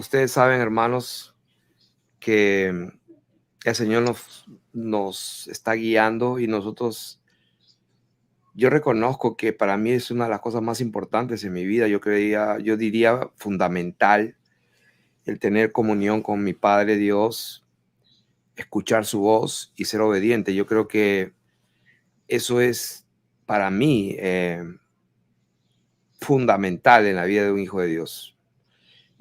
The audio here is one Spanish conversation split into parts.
Ustedes saben, hermanos, que el Señor nos está guiando y yo reconozco que para mí es una de las cosas más importantes en mi vida. Yo diría fundamental el tener comunión con mi Padre Dios, escuchar su voz y ser obediente. Yo creo que eso es para mí fundamental en la vida de un hijo de Dios.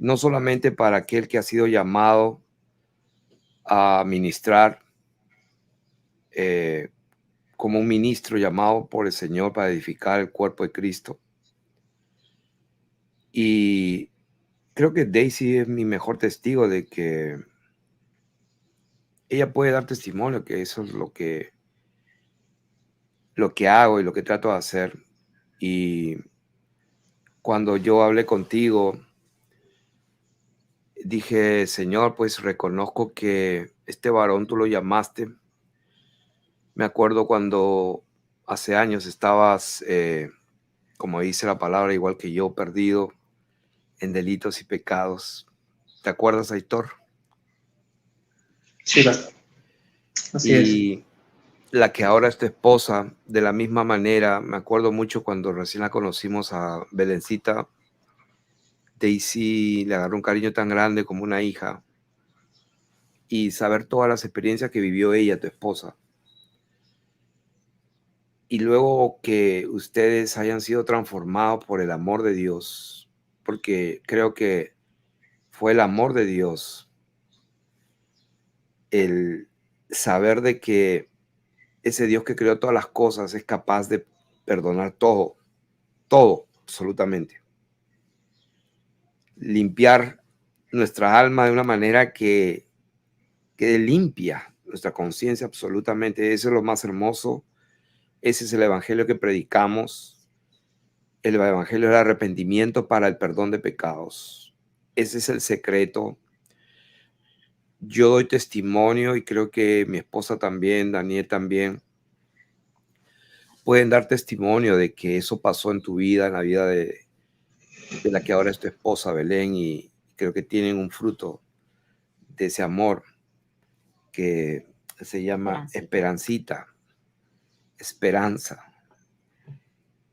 No solamente para aquel que ha sido llamado a ministrar, eh, como un ministro llamado por el Señor para edificar el cuerpo de Cristo. Y creo que Daisy es mi mejor testigo de que ella puede dar testimonio que eso es lo que hago y lo que trato de hacer. Y cuando yo hablé contigo, dije, Señor, pues reconozco que este varón tú lo llamaste. Me acuerdo cuando hace años estabas, como dice la palabra, igual que yo, perdido en delitos y pecados. ¿Te acuerdas, Aitor? Sí, pastor. Así es. Y la que ahora es tu esposa, de la misma manera, me acuerdo mucho cuando recién la conocimos a Belencita, Daisy le agarró un cariño tan grande como una hija, y saber todas las experiencias que vivió ella, tu esposa. Y luego que ustedes hayan sido transformados por el amor de Dios, porque creo que fue el amor de Dios, el saber de que ese Dios que creó todas las cosas es capaz de perdonar todo, todo, absolutamente. Limpiar nuestra alma de una manera que quede limpia nuestra conciencia absolutamente. Eso es lo más hermoso. Ese es el evangelio que predicamos. El evangelio del arrepentimiento para el perdón de pecados. Ese es el secreto. Yo doy testimonio y creo que mi esposa también, Daniel también, pueden dar testimonio de que eso pasó en tu vida, en la vida de la que ahora es tu esposa, Belén, y creo que tienen un fruto de ese amor que se llama Esperancita, esperanza.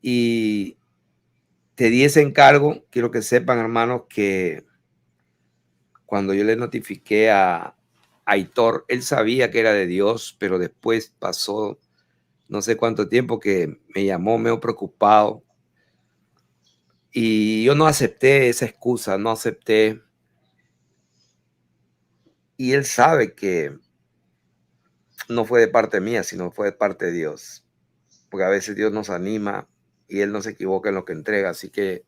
Y te di ese encargo, quiero que sepan, hermanos, que cuando yo le notifiqué a Aitor, él sabía que era de Dios, pero después pasó no sé cuánto tiempo que me llamó medio preocupado y yo no acepté esa excusa, no acepté. Y él sabe que no fue de parte mía, sino fue de parte de Dios. Porque a veces Dios nos anima y Él no se equivoca en lo que entrega. Así que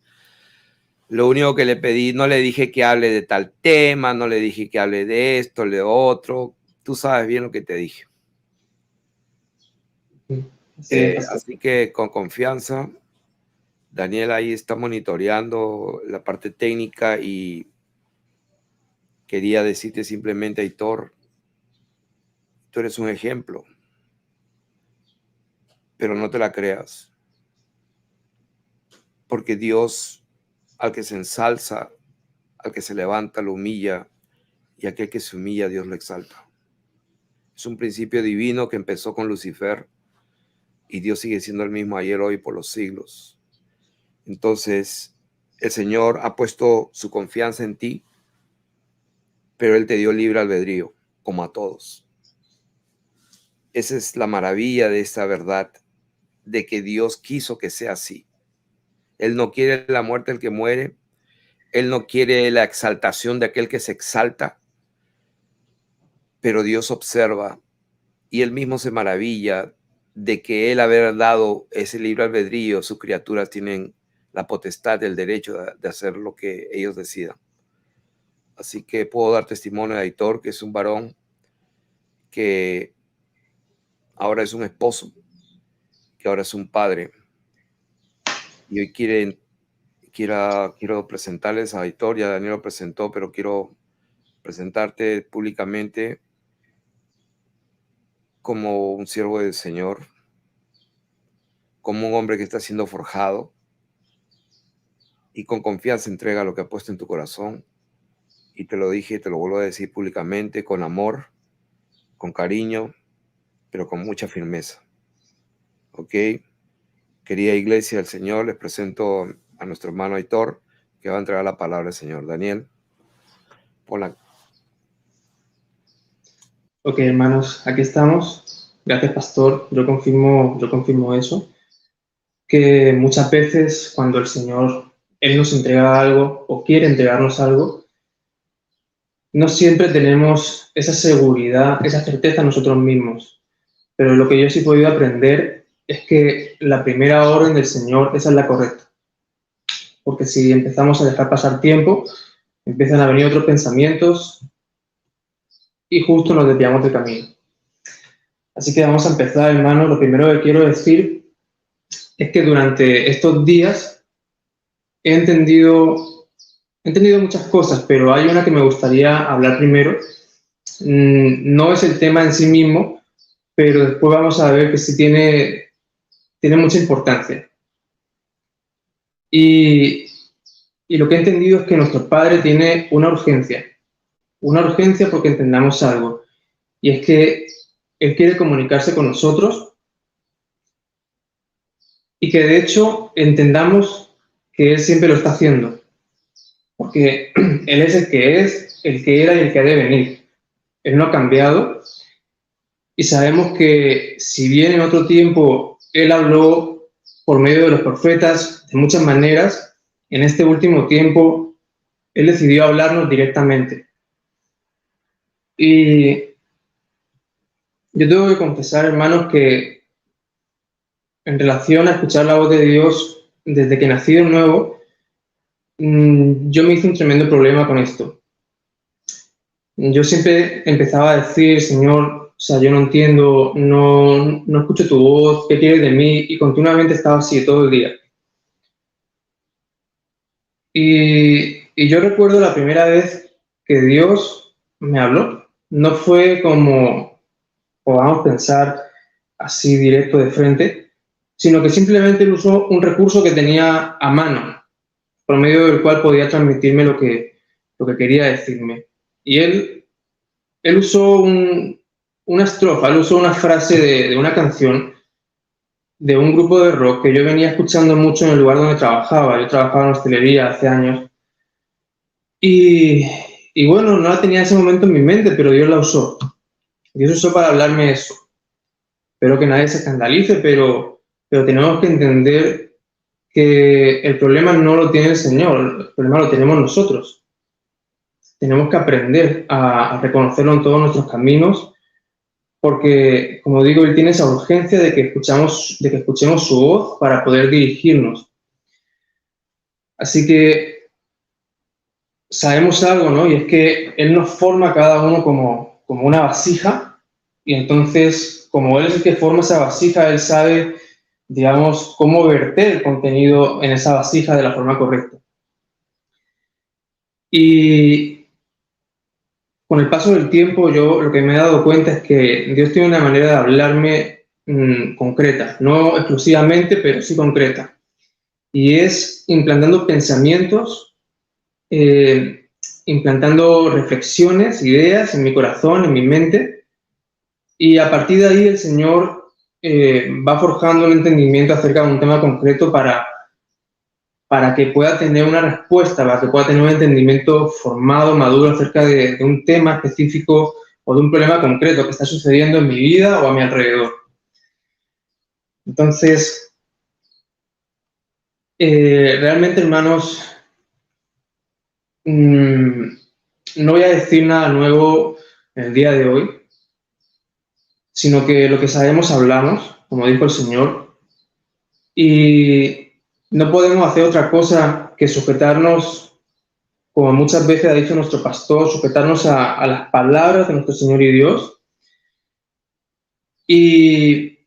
lo único que le pedí, no le dije que hable de tal tema, no le dije que hable de esto, de otro. Tú sabes bien lo que te dije. Así es, pastor. Así que con confianza, Daniel ahí está monitoreando la parte técnica y quería decirte simplemente, Aitor, tú eres un ejemplo, pero no te la creas. Porque Dios, al que se ensalza, al que se levanta, lo humilla, y aquel que se humilla, Dios lo exalta. Es un principio divino que empezó con Lucifer y Dios sigue siendo el mismo ayer, hoy, por los siglos. Entonces, el Señor ha puesto su confianza en ti, pero Él te dio libre albedrío, como a todos. Esa es la maravilla de esta verdad, de que Dios quiso que sea así. Él no quiere la muerte del que muere, Él no quiere la exaltación de aquel que se exalta, pero Dios observa y Él mismo se maravilla de que Él haber dado ese libre albedrío, sus criaturas tienen la potestad, el derecho de hacer lo que ellos decidan. Así que puedo dar testimonio de Aitor, que es un varón que ahora es un esposo, que ahora es un padre. Y hoy quiero presentarles a Aitor, ya Daniel lo presentó, pero quiero presentarte públicamente como un siervo del Señor, como un hombre que está siendo forjado y con confianza entrega lo que ha puesto en tu corazón. y te lo dije y te lo vuelvo a decir públicamente, con amor, con cariño, pero con mucha firmeza. ¿Ok? Querida iglesia del Señor, les presento a nuestro hermano Aitor, que va a entregar la palabra del Señor. Daniel, ponla. Ok, hermanos, aquí estamos. Gracias, pastor. Yo confirmo eso, que muchas veces cuando el Señor, Él nos entrega algo o quiere entregarnos algo, no siempre tenemos esa seguridad, esa certeza nosotros mismos. Pero lo que yo sí he podido aprender es que la primera orden del Señor, esa es la correcta. Porque si empezamos a dejar pasar tiempo, empiezan a venir otros pensamientos y justo nos desviamos del camino. Así que vamos a empezar, hermanos. Lo primero que quiero decir es que durante estos días he entendido muchas cosas, pero hay una que me gustaría hablar primero. No es el tema en sí mismo, pero después vamos a ver que sí tiene mucha importancia. Y lo que he entendido es que nuestro Padre tiene una urgencia porque entendamos algo, y es que Él quiere comunicarse con nosotros y que de hecho entendamos que Él siempre lo está haciendo, porque Él es, el que era y el que ha de venir. Él no ha cambiado y sabemos que si bien en otro tiempo Él habló por medio de los profetas de muchas maneras, en este último tiempo Él decidió hablarnos directamente. Y yo tengo que confesar, hermanos, que en relación a escuchar la voz de Dios desde que nací de nuevo, yo me hice un tremendo problema con esto. Yo siempre empezaba a decir, Señor, o sea, yo no entiendo, no escucho tu voz, ¿qué quieres de mí? Y continuamente estaba así todo el día. Y yo recuerdo la primera vez que Dios me habló. No fue como podamos pensar así directo de frente, sino que simplemente Él usó un recurso que tenía a mano, por medio del cual podía transmitirme lo que quería decirme. Y Él usó una estrofa, Él usó una frase de una canción de un grupo de rock que yo venía escuchando mucho en el lugar donde trabajaba. Yo trabajaba en hostelería hace años. Y bueno, no la tenía en ese momento en mi mente, pero Dios la usó. Dios usó para hablarme eso. Espero que nadie se escandalice, pero tenemos que entender que el problema no lo tiene el Señor, el problema lo tenemos nosotros. Tenemos que aprender a reconocerlo en todos nuestros caminos, porque, como digo, Él tiene esa urgencia de que escuchemos su voz para poder dirigirnos. Así que sabemos algo, ¿no? Y es que Él nos forma a cada uno como una vasija, y entonces, como Él es el que forma esa vasija, Él sabe, digamos, cómo verter el contenido en esa vasija de la forma correcta. Y con el paso del tiempo, yo lo que me he dado cuenta es que Dios tiene una manera de hablarme concreta, no exclusivamente, pero sí concreta. Y es implantando pensamientos, implantando reflexiones, ideas en mi corazón, en mi mente, y a partir de ahí el Señor va forjando un entendimiento acerca de un tema concreto para que pueda tener una respuesta, para que pueda tener un entendimiento formado, maduro acerca de un tema específico o de un problema concreto que está sucediendo en mi vida o a mi alrededor. Entonces, realmente, hermanos, no voy a decir nada nuevo en el día de hoy, sino que lo que sabemos hablamos, como dijo el Señor, y no podemos hacer otra cosa que sujetarnos, como muchas veces ha dicho nuestro pastor, sujetarnos a las palabras de nuestro Señor y Dios. Y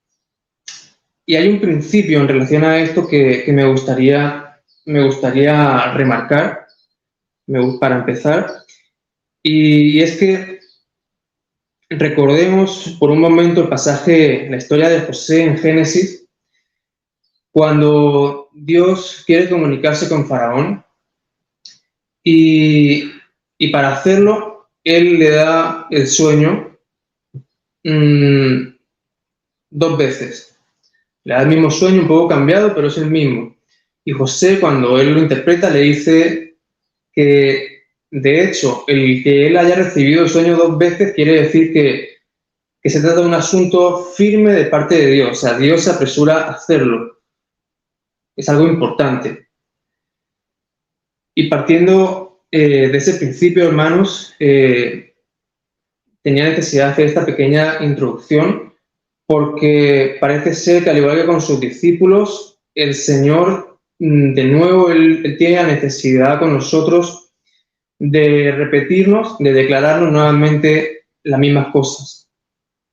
hay un principio en relación a esto que me gustaría remarcar para empezar, y es que recordemos por un momento el pasaje, la historia de José en Génesis, cuando Dios quiere comunicarse con Faraón y y para hacerlo, él le da el sueño 2 veces. Le da el mismo sueño, un poco cambiado, pero es el mismo. Y José, cuando él lo interpreta, le dice que, de hecho, el que él haya recibido el sueño 2 veces quiere decir que se trata de un asunto firme de parte de Dios. O sea, Dios se apresura a hacerlo. Es algo importante. Y partiendo de ese principio, hermanos, tenía necesidad de hacer esta pequeña introducción porque parece ser que, al igual que con sus discípulos, el Señor, de nuevo, Él tiene la necesidad con nosotros de repetirnos, de declararnos nuevamente las mismas cosas.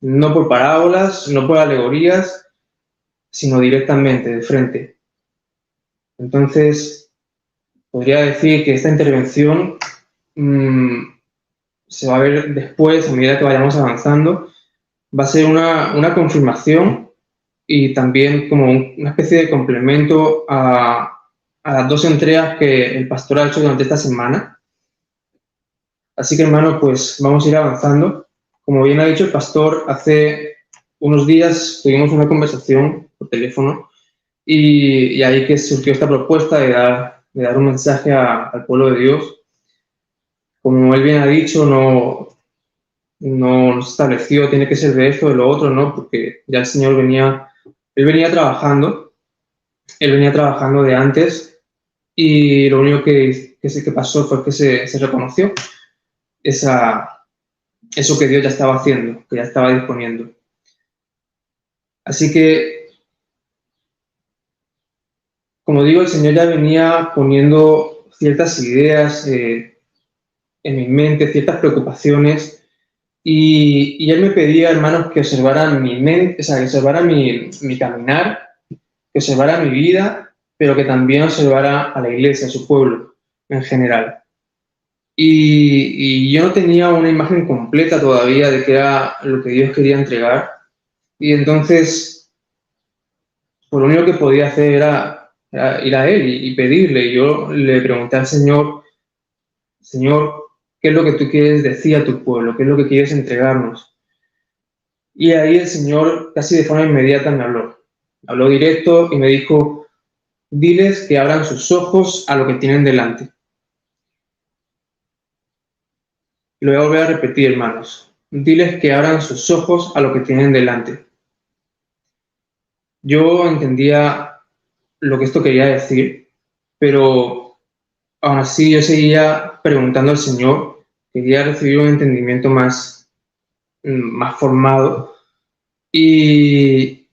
No por parábolas, no por alegorías, sino directamente, de frente. Entonces, podría decir que esta intervención se va a ver después, a medida que vayamos avanzando, va a ser una confirmación y también como una especie de complemento a las 2 entregas que el pastor ha hecho durante esta semana. Así que, hermano, pues vamos a ir avanzando. Como bien ha dicho el pastor, hace unos días tuvimos una conversación por teléfono y ahí que surgió esta propuesta de dar un mensaje al pueblo de Dios. Como él bien ha dicho, no nos estableció, tiene que ser de esto, de lo otro, ¿no? Porque ya el Señor venía trabajando de antes y lo único que pasó fue que se reconoció eso que Dios ya estaba haciendo, que ya estaba disponiendo. Así que, como digo, el Señor ya venía poniendo ciertas ideas en mi mente, ciertas preocupaciones, y Él me pedía, hermanos, que observaran mi mente, o sea, que observara mi caminar, que observara mi vida, pero que también observara a la iglesia, a su pueblo en general. Y yo no tenía una imagen completa todavía de qué era lo que Dios quería entregar. Y entonces, pues lo único que podía hacer era ir a Él y pedirle. Y yo le pregunté al Señor, ¿qué es lo que tú quieres decir a tu pueblo? ¿Qué es lo que quieres entregarnos? Y ahí el Señor, casi de forma inmediata, me habló. Habló directo y me dijo, diles que abran sus ojos a lo que tienen delante. Y lo voy a volver a repetir, hermanos. Diles que abran sus ojos a lo que tienen delante. Yo entendía lo que esto quería decir, pero aún así yo seguía preguntando al Señor, quería recibir un entendimiento más formado. Y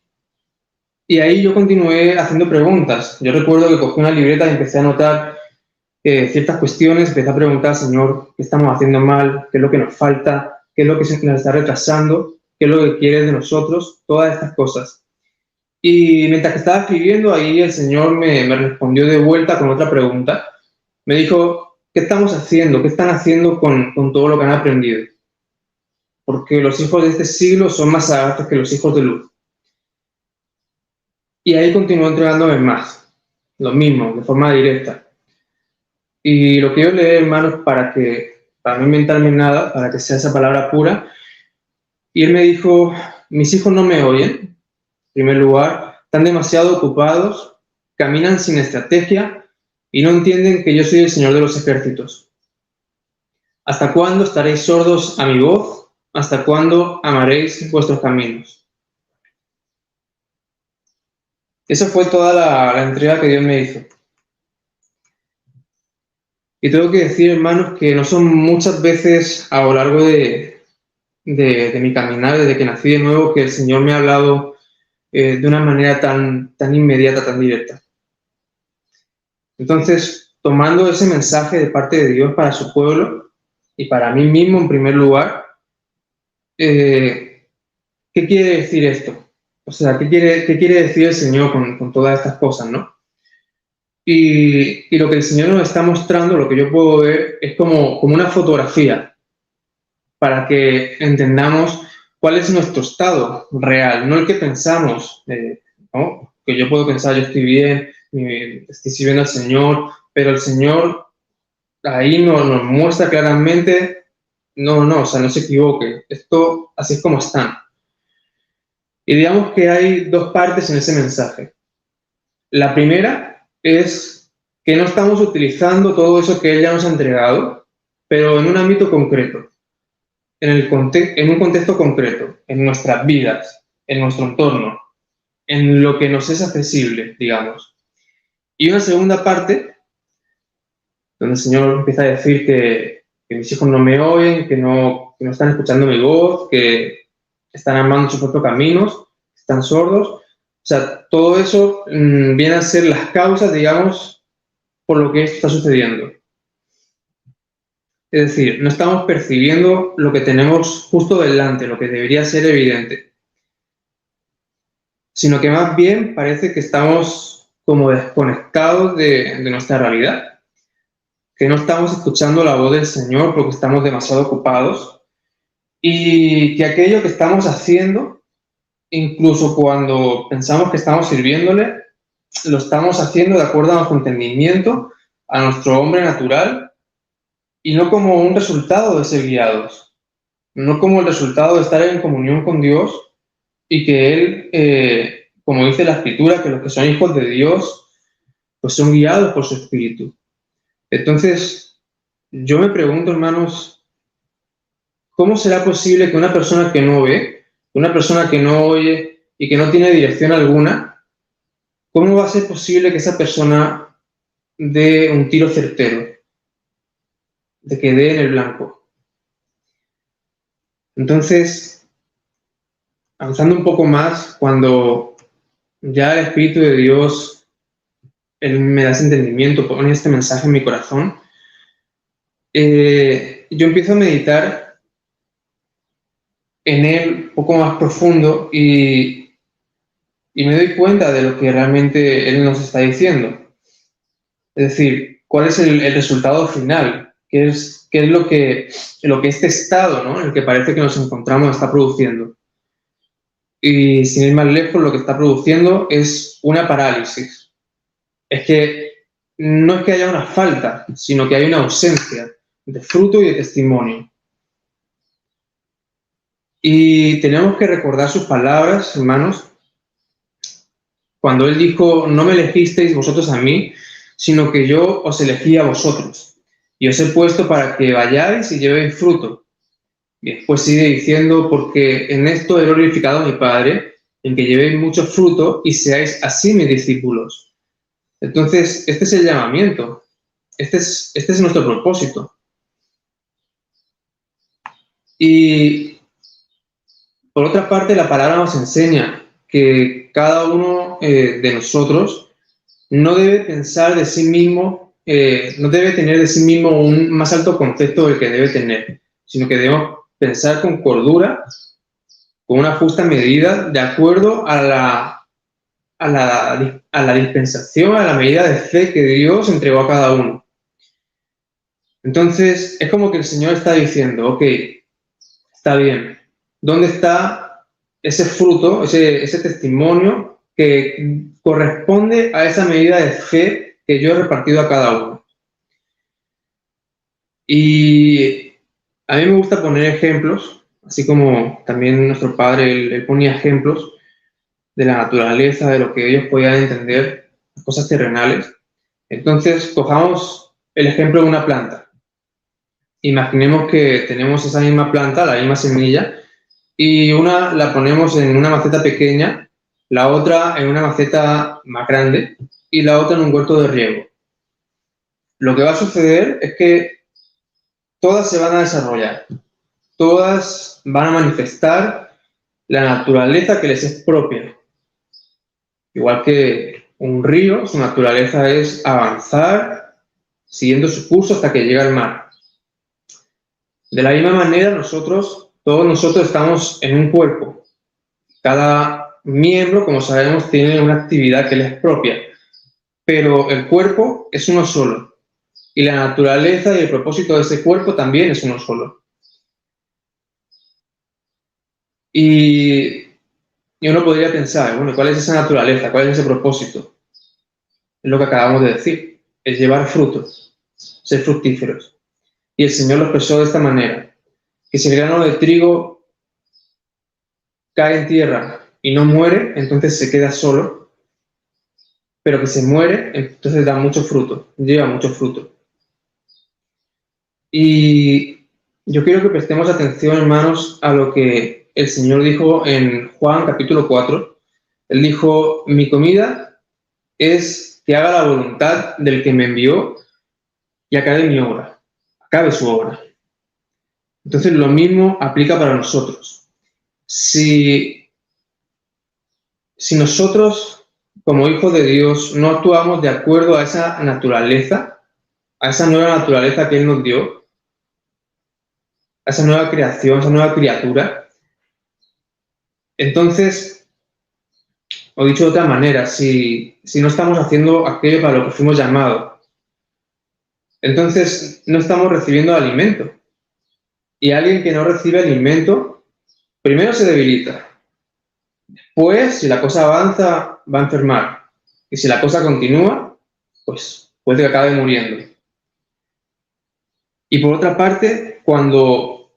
ahí yo continué haciendo preguntas. Yo recuerdo que cogí una libreta y empecé a anotar ciertas cuestiones, empecé a preguntar al Señor qué estamos haciendo mal, qué es lo que nos falta, qué es lo que nos está retrasando, qué es lo que quiere de nosotros, todas estas cosas. Y mientras que estaba escribiendo, ahí el Señor me respondió de vuelta con otra pregunta. Me dijo, ¿qué estamos haciendo? ¿Qué están haciendo con todo lo que han aprendido? Porque los hijos de este siglo son más sagaces que los hijos de luz. Y ahí continuó entregándome más, lo mismo, de forma directa. Y lo quiero leer, hermanos, para no inventarme nada, para que sea esa palabra pura. Y él me dijo, mis hijos no me oyen, en primer lugar, están demasiado ocupados, caminan sin estrategia y no entienden que yo soy el Señor de los ejércitos. ¿Hasta cuándo estaréis sordos a mi voz? ¿Hasta cuándo amaréis vuestros caminos? Esa fue toda la entrega que Dios me hizo. Y tengo que decir, hermanos, que no son muchas veces a lo largo de mi caminar, desde que nací de nuevo, que el Señor me ha hablado de una manera tan inmediata, tan directa. Entonces, tomando ese mensaje de parte de Dios para su pueblo y para mí mismo en primer lugar, ¿qué quiere decir esto? O sea, ¿qué quiere decir el Señor con todas estas cosas, no? Y lo que el Señor nos está mostrando, lo que yo puedo ver, es como una fotografía para que entendamos cuál es nuestro estado real, no el que pensamos, ¿no? Que yo puedo pensar, yo estoy bien, estoy sirviendo al Señor, pero el Señor ahí nos muestra claramente, o sea, no se equivoque, esto así es como están. Y digamos que hay dos partes en ese mensaje. La primera es que no estamos utilizando todo eso que Él ya nos ha entregado, pero en un ámbito concreto, en un contexto concreto, en nuestras vidas, en nuestro entorno, en lo que nos es accesible, digamos. Y una segunda parte, donde el Señor empieza a decir que mis hijos no me oyen, que no están escuchando mi voz, que están amando sus propios caminos, están sordos. O sea, todo eso viene a ser las causas, digamos, por lo que esto está sucediendo. Es decir, no estamos percibiendo lo que tenemos justo delante, lo que debería ser evidente, sino que más bien parece que estamos como desconectados de nuestra realidad, que no estamos escuchando la voz del Señor porque estamos demasiado ocupados y que aquello que estamos haciendo, incluso cuando pensamos que estamos sirviéndole, lo estamos haciendo de acuerdo a nuestro entendimiento, a nuestro hombre natural, y no como un resultado de ser guiados, no como el resultado de estar en comunión con Dios y que Él, como dice la Escritura, que los que son hijos de Dios, pues son guiados por su Espíritu. Entonces, yo me pregunto, hermanos, ¿cómo será posible que una persona que no ve, una persona que no oye y que no tiene dirección alguna, cómo va a ser posible que esa persona dé un tiro certero, de que dé en el blanco? Entonces, avanzando un poco más, cuando ya el Espíritu de Dios, Él me da ese entendimiento, pone este mensaje en mi corazón, yo empiezo a meditar en Él un poco más profundo y me doy cuenta de lo que realmente Él nos está diciendo. Es decir, cuál es el resultado final, qué es lo que este estado, ¿no?, en el que parece que nos encontramos está produciendo. Y sin ir más lejos, lo que está produciendo es una parálisis. Es que no es que haya una falta, sino que hay una ausencia de fruto y de testimonio. Y tenemos que recordar sus palabras, hermanos, cuando Él dijo: no me elegisteis vosotros a mí, sino que yo os elegí a vosotros, y os he puesto para que vayáis y llevéis fruto. Y después sigue diciendo: porque en esto he glorificado a mi Padre, en que llevéis mucho fruto y seáis así mis discípulos. Entonces, este es el llamamiento, este es nuestro propósito. Y por otra parte, la palabra nos enseña que cada uno de nosotros no debe pensar de sí mismo, no debe tener de sí mismo un más alto concepto del que debe tener, sino que debemos pensar con cordura, con una justa medida, de acuerdo a la dispensación, a la medida de fe que Dios entregó a cada uno. Entonces, es como que el Señor está diciendo: ok, está bien, ¿dónde está ese fruto, ese testimonio que corresponde a esa medida de fe que yo he repartido a cada uno? Y a mí me gusta poner ejemplos, así como también nuestro padre, él ponía ejemplos de la naturaleza, de lo que ellos podían entender, las cosas terrenales. Entonces, cojamos el ejemplo de una planta. Imaginemos que tenemos esa misma planta, la misma semilla, y una la ponemos en una maceta pequeña, la otra en una maceta más grande y la otra en un huerto de riego. Lo que va a suceder es que todas se van a desarrollar, todas van a manifestar la naturaleza que les es propia. Igual que un río, su naturaleza es avanzar siguiendo su curso hasta que llega al mar. De la misma manera, todos nosotros estamos en un cuerpo. Cada miembro, como sabemos, tiene una actividad que le es propia, pero el cuerpo es uno solo. Y la naturaleza y el propósito de ese cuerpo también es uno solo. Y uno podría pensar, bueno, ¿cuál es esa naturaleza? ¿Cuál es ese propósito? Es lo que acabamos de decir, es llevar frutos. ser fructíferos. Y el Señor lo expresó de esta manera, que si el grano de trigo cae en tierra y no muere, entonces se queda solo, pero que se muere, entonces da mucho fruto, lleva mucho fruto. Y yo quiero que prestemos atención, hermanos, a lo que el Señor dijo en Juan capítulo 4. Él dijo, mi comida es que haga la voluntad del que me envió y acabe mi obra, acabe su obra. Entonces lo mismo aplica para nosotros. Si nosotros, como hijos de Dios, no actuamos de acuerdo a esa naturaleza, a esa nueva naturaleza que Él nos dio, a esa nueva creación, a esa nueva criatura, entonces, o dicho de otra manera, si no estamos haciendo aquello para lo que fuimos llamados, entonces no estamos recibiendo alimento. Y alguien que no recibe alimento, primero se debilita. Después, si la cosa avanza, va a enfermar. Y si la cosa continúa, pues puede que acabe muriendo. Y por otra parte, cuando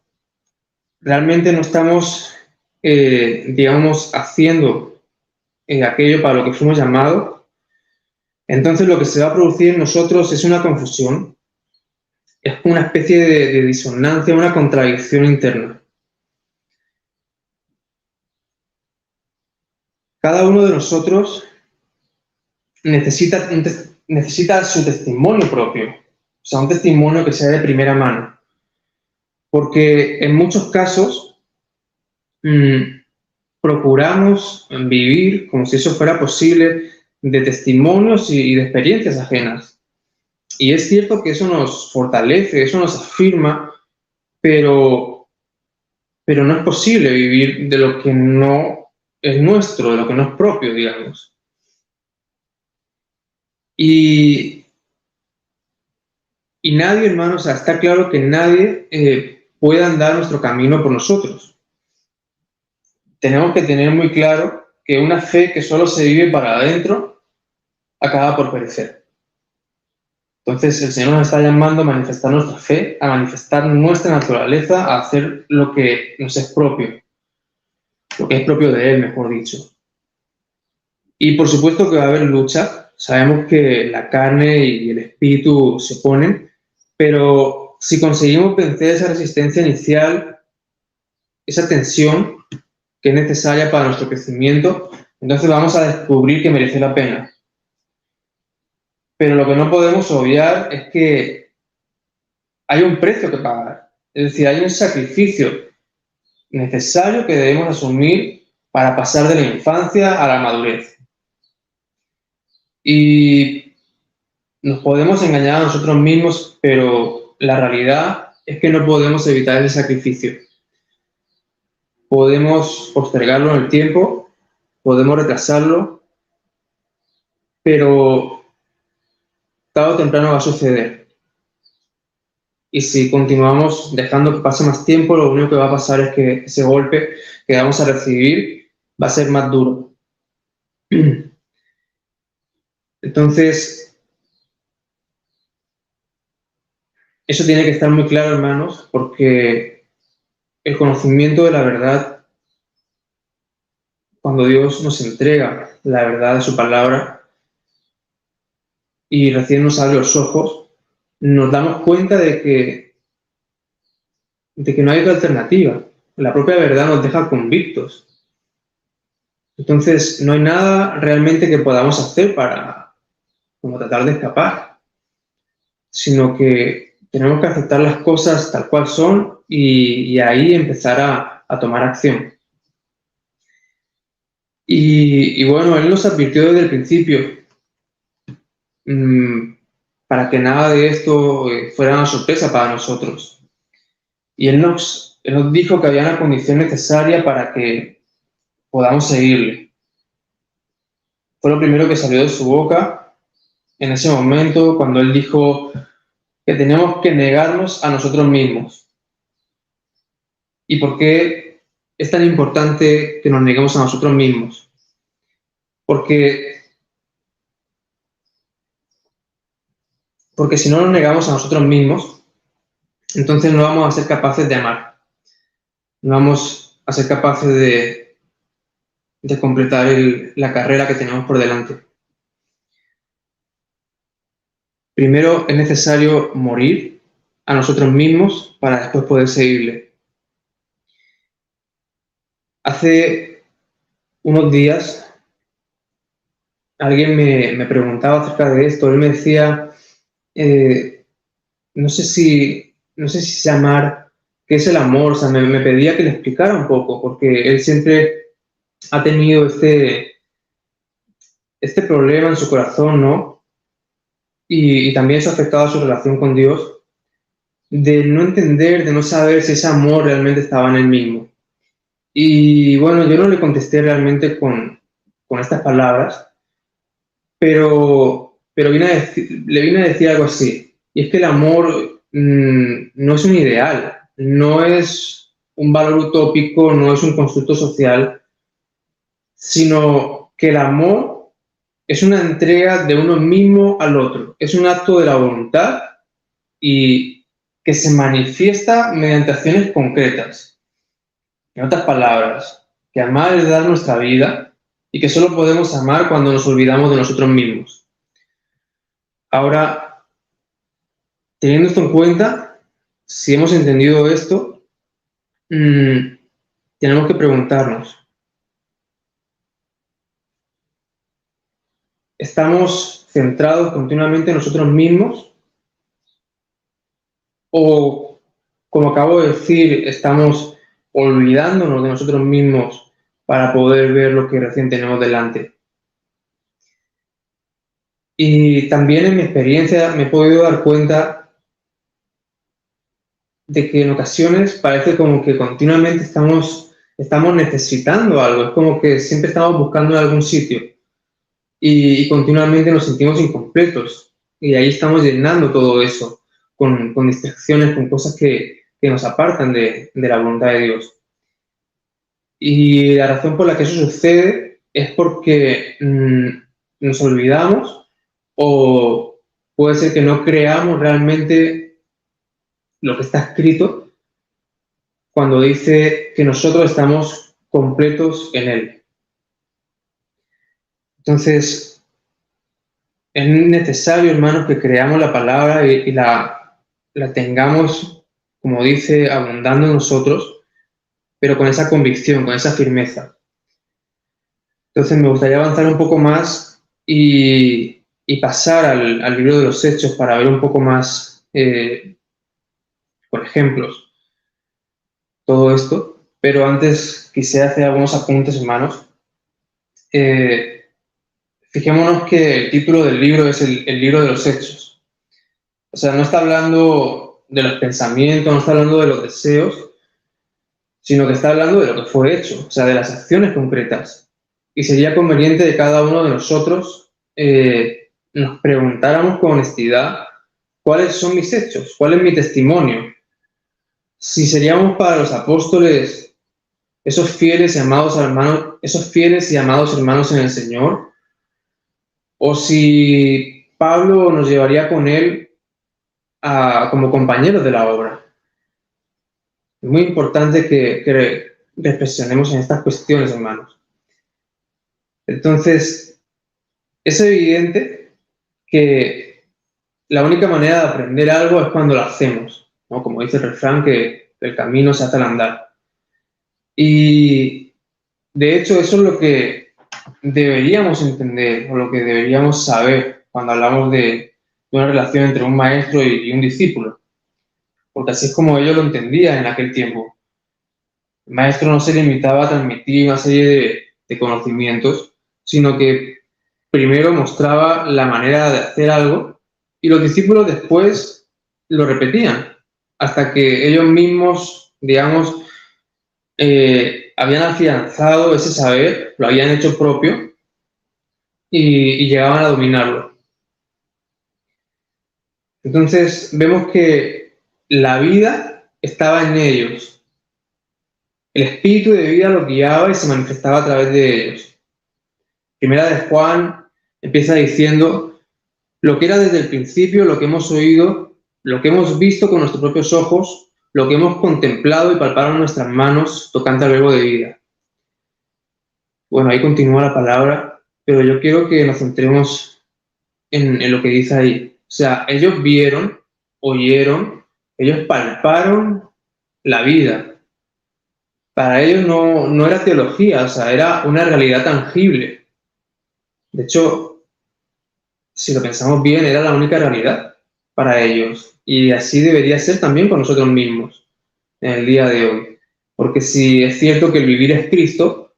realmente no estamos, digamos, haciendo aquello para lo que fuimos llamados, entonces lo que se va a producir en nosotros es una confusión, es una especie de disonancia, una contradicción interna. Cada uno de nosotros necesita su testimonio propio, o sea, un testimonio que sea de primera mano. Porque en muchos casos procuramos vivir como si eso fuera posible de testimonios y de experiencias ajenas. Y es cierto que eso nos fortalece, eso nos afirma, pero no es posible vivir de lo que no es nuestro, de lo que no es propio, digamos. Y nadie, hermanos, o sea, está claro que nadie puede andar nuestro camino por nosotros. Tenemos que tener muy claro que una fe que solo se vive para adentro acaba por perecer. Entonces el Señor nos está llamando a manifestar nuestra fe, a manifestar nuestra naturaleza, a hacer lo que nos es propio, lo que es propio de Él, mejor dicho. Y por supuesto que va a haber lucha. Sabemos que la carne y el espíritu se oponen, pero si conseguimos vencer esa resistencia inicial, esa tensión que es necesaria para nuestro crecimiento, entonces vamos a descubrir que merece la pena. Pero lo que no podemos obviar es que hay un precio que pagar, es decir, hay un sacrificio necesario que debemos asumir para pasar de la infancia a la madurez. Y nos podemos engañar a nosotros mismos, pero la realidad es que no podemos evitar ese sacrificio. Podemos postergarlo en el tiempo, podemos retrasarlo, pero tarde o temprano va a suceder. Y si continuamos dejando que pase más tiempo, lo único que va a pasar es que ese golpe que vamos a recibir va a ser más duro. Entonces, eso tiene que estar muy claro, hermanos, porque el conocimiento de la verdad, cuando Dios nos entrega la verdad de su palabra y recién nos abre los ojos, nos damos cuenta de que no hay otra alternativa. La propia verdad nos deja convictos. Entonces, no hay nada realmente que podamos hacer para como tratar de escapar, sino que tenemos que aceptar las cosas tal cual son y ahí empezar a tomar acción. Y bueno, Él nos advirtió desde el principio para que nada de esto fuera una sorpresa para nosotros. Y Él nos dijo que había una condición necesaria para que podamos seguirle. Fue lo primero que salió de su boca en ese momento, cuando Él dijo que tenemos que negarnos a nosotros mismos. ¿Y por qué es tan importante que nos neguemos a nosotros mismos? Porque porque si no nos negamos a nosotros mismos, entonces no vamos a ser capaces de amar. No vamos a ser capaces de completar la carrera que tenemos por delante. Primero es necesario morir a nosotros mismos para después poder seguirle. Hace unos días alguien me preguntaba acerca de esto. Él me decía, no sé si sé amar, ¿qué es el amor? O sea, me pedía que le explicara un poco, porque él siempre ha tenido este problema en su corazón, ¿no? Y también eso ha afectado a su relación con Dios, de no entender, de no saber si ese amor realmente estaba en él mismo. Y bueno, yo no le contesté realmente con estas palabras, pero le vine a decir algo así. Y es que el amor no es un ideal, no es un valor utópico, no es un constructo social, sino que el amor es una entrega de uno mismo al otro, es un acto de la voluntad y que se manifiesta mediante acciones concretas. En otras palabras, que amar es dar nuestra vida y que solo podemos amar cuando nos olvidamos de nosotros mismos. Ahora, teniendo esto en cuenta, si hemos entendido esto, tenemos que preguntarnos, ¿estamos centrados continuamente en nosotros mismos? ¿O, como acabo de decir, estamos olvidándonos de nosotros mismos para poder ver lo que recién tenemos delante? Y también en mi experiencia me he podido dar cuenta de que en ocasiones parece como que continuamente estamos necesitando algo, es como que siempre estamos buscando en algún sitio y continuamente nos sentimos incompletos y ahí estamos llenando todo eso con distracciones, con cosas que nos apartan de la voluntad de Dios. Y la razón por la que eso sucede es porque nos olvidamos o puede ser que no creamos realmente lo que está escrito cuando dice que nosotros estamos completos en Él. Entonces, es necesario, hermanos, que creamos la palabra y la tengamos, como dice, abundando en nosotros, pero con esa convicción, con esa firmeza. Entonces, me gustaría avanzar un poco más y pasar al libro de los Hechos para ver un poco más, por ejemplos, todo esto. Pero antes quisiera hacer algunos apuntes, hermanos. Fijémonos que el título del libro es el libro de los Hechos. O sea, no está hablando de los pensamientos, no está hablando de los deseos, sino que está hablando de lo que fue hecho, o sea, de las acciones concretas. Y sería conveniente de cada uno de nosotros nos preguntáramos con honestidad cuáles son mis hechos, cuál es mi testimonio. Si seríamos para los apóstoles esos fieles y amados hermanos en el Señor, o si Pablo nos llevaría con él como compañeros de la obra. Es muy importante que reflexionemos en estas cuestiones, hermanos. Entonces, es evidente que la única manera de aprender algo es cuando lo hacemos, ¿no? Como dice el refrán, que el camino se hace al andar. Y, de hecho, eso es lo que deberíamos entender o lo que deberíamos saber cuando hablamos de una relación entre un maestro y un discípulo, porque así es como ellos lo entendían en aquel tiempo. El maestro no se limitaba a transmitir una serie de conocimientos, sino que primero mostraba la manera de hacer algo y los discípulos después lo repetían hasta que ellos mismos, digamos, habían afianzado ese saber, lo habían hecho propio y llegaban a dominarlo. Entonces vemos que la vida estaba en ellos. El espíritu de vida los guiaba y se manifestaba a través de ellos. Primera de Juan empieza diciendo lo que era desde el principio, lo que hemos oído, lo que hemos visto con nuestros propios ojos, lo que hemos contemplado y palpado en nuestras manos tocante al verbo de vida. Bueno, ahí continúa la palabra, pero yo quiero que nos centremos en lo que dice ahí. O sea, ellos vieron, oyeron, ellos palparon la vida. Para ellos no era teología, o sea, era una realidad tangible. De hecho, si lo pensamos bien, era la única realidad para ellos. Y así debería ser también con nosotros mismos en el día de hoy. Porque si es cierto que el vivir es Cristo,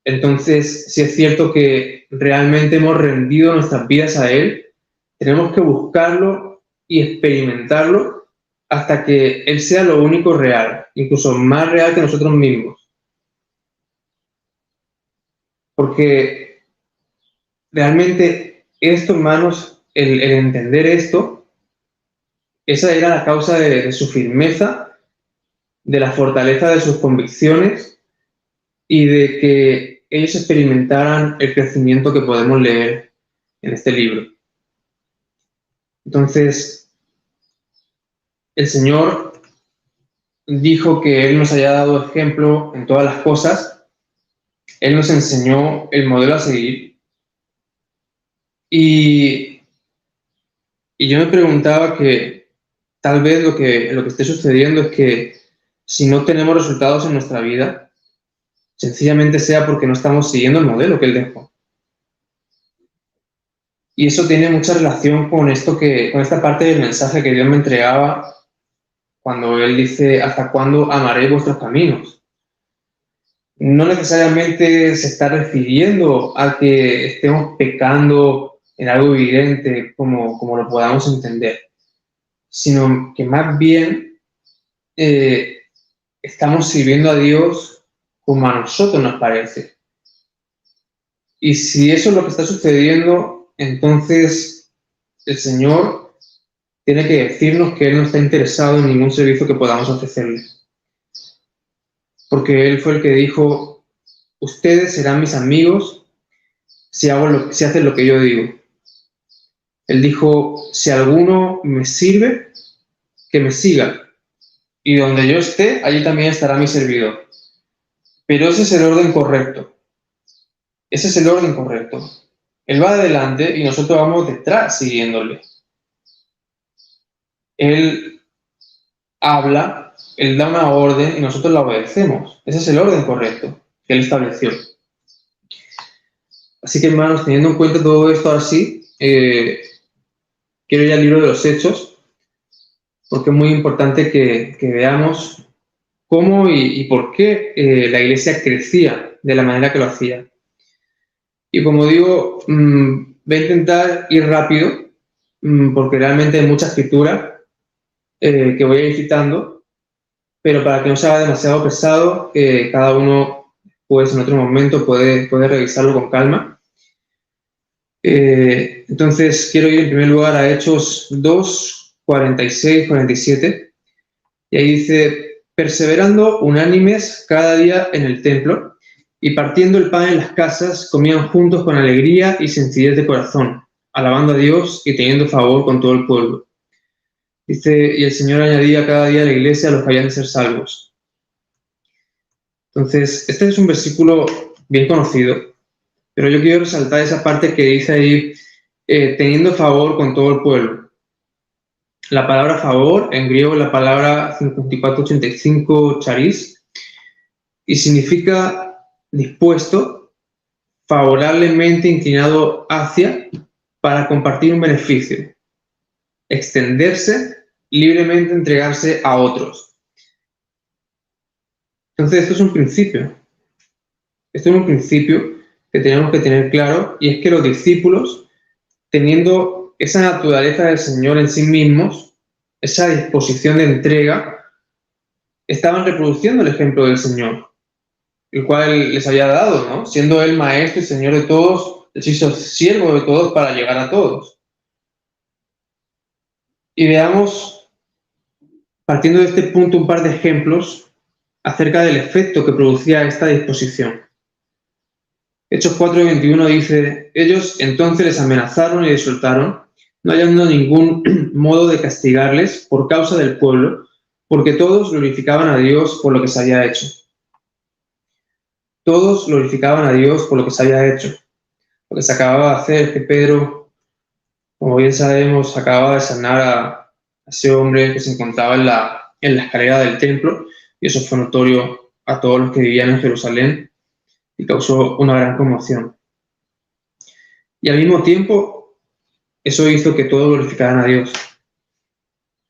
entonces si es cierto que realmente hemos rendido nuestras vidas a Él, tenemos que buscarlo y experimentarlo hasta que Él sea lo único real, incluso más real que nosotros mismos. Porque realmente esto, hermanos, el entender esto, esa era la causa de su firmeza, de la fortaleza de sus convicciones y de que ellos experimentaran el crecimiento que podemos leer en este libro. Entonces, el Señor dijo que Él nos haya dado ejemplo en todas las cosas. Él nos enseñó el modelo a seguir. Y yo me preguntaba que tal vez lo que esté sucediendo es que si no tenemos resultados en nuestra vida, sencillamente sea porque no estamos siguiendo el modelo que Él dejó. Y eso tiene mucha relación con esta parte del mensaje que Dios me entregaba cuando Él dice, ¿hasta cuándo amaré vuestros caminos? No necesariamente se está refiriendo a que estemos pecando en algo evidente como lo podamos entender, sino que más bien estamos sirviendo a Dios como a nosotros nos parece. Y si eso es lo que está sucediendo, entonces el Señor tiene que decirnos que Él no está interesado en ningún servicio que podamos ofrecerle. Porque Él fue el que dijo, ustedes serán mis amigos si hacen lo que yo digo. Él dijo, si alguno me sirve, que me siga. Y donde yo esté, allí también estará mi servidor. Pero ese es el orden correcto. Ese es el orden correcto. Él va adelante y nosotros vamos detrás siguiéndole. Él habla, Él da una orden y nosotros la obedecemos. Ese es el orden correcto que Él estableció. Así que, hermanos, teniendo en cuenta todo esto ahora sí, quiero ir al libro de los Hechos, porque es muy importante que veamos cómo y por qué la iglesia crecía de la manera que lo hacía. Y como digo, voy a intentar ir rápido, porque realmente hay mucha escritura que voy a ir citando, pero para que no se haga demasiado pesado, cada uno pues en otro momento puede revisarlo con calma. Entonces quiero ir en primer lugar a Hechos 2, 46, 47, y ahí dice, perseverando unánimes cada día en el templo, y partiendo el pan en las casas, comían juntos con alegría y sencillez de corazón, alabando a Dios y teniendo favor con todo el pueblo. Dice, y el Señor añadía cada día a la iglesia a los que habían de ser salvos. Entonces, este es un versículo bien conocido, pero yo quiero resaltar esa parte que dice ahí, teniendo favor con todo el pueblo. La palabra favor, en griego la palabra 5485 charis, y significa dispuesto, favorablemente inclinado hacia, para compartir un beneficio, extenderse, libremente entregarse a otros. Entonces, esto es un principio. Esto es un principio que tenemos que tener claro, y es que los discípulos, teniendo esa naturaleza del Señor en sí mismos, esa disposición de entrega, estaban reproduciendo el ejemplo del Señor, el cual les había dado, ¿no? Siendo Él Maestro y Señor de todos, Él se hizo siervo de todos para llegar a todos. Y veamos, partiendo de este punto, un par de ejemplos acerca del efecto que producía esta disposición. Hechos 4:21 dice, ellos entonces les amenazaron y les soltaron, no hallando ningún modo de castigarles por causa del pueblo, porque todos glorificaban a Dios por lo que se había hecho. Todos glorificaban a Dios por lo que se había hecho. Lo que se acababa de hacer es que Pedro, como bien sabemos, acababa de sanar a ese hombre que se encontraba en la escalera del templo, y eso fue notorio a todos los que vivían en Jerusalén y causó una gran conmoción. Y al mismo tiempo, eso hizo que todos glorificaran a Dios.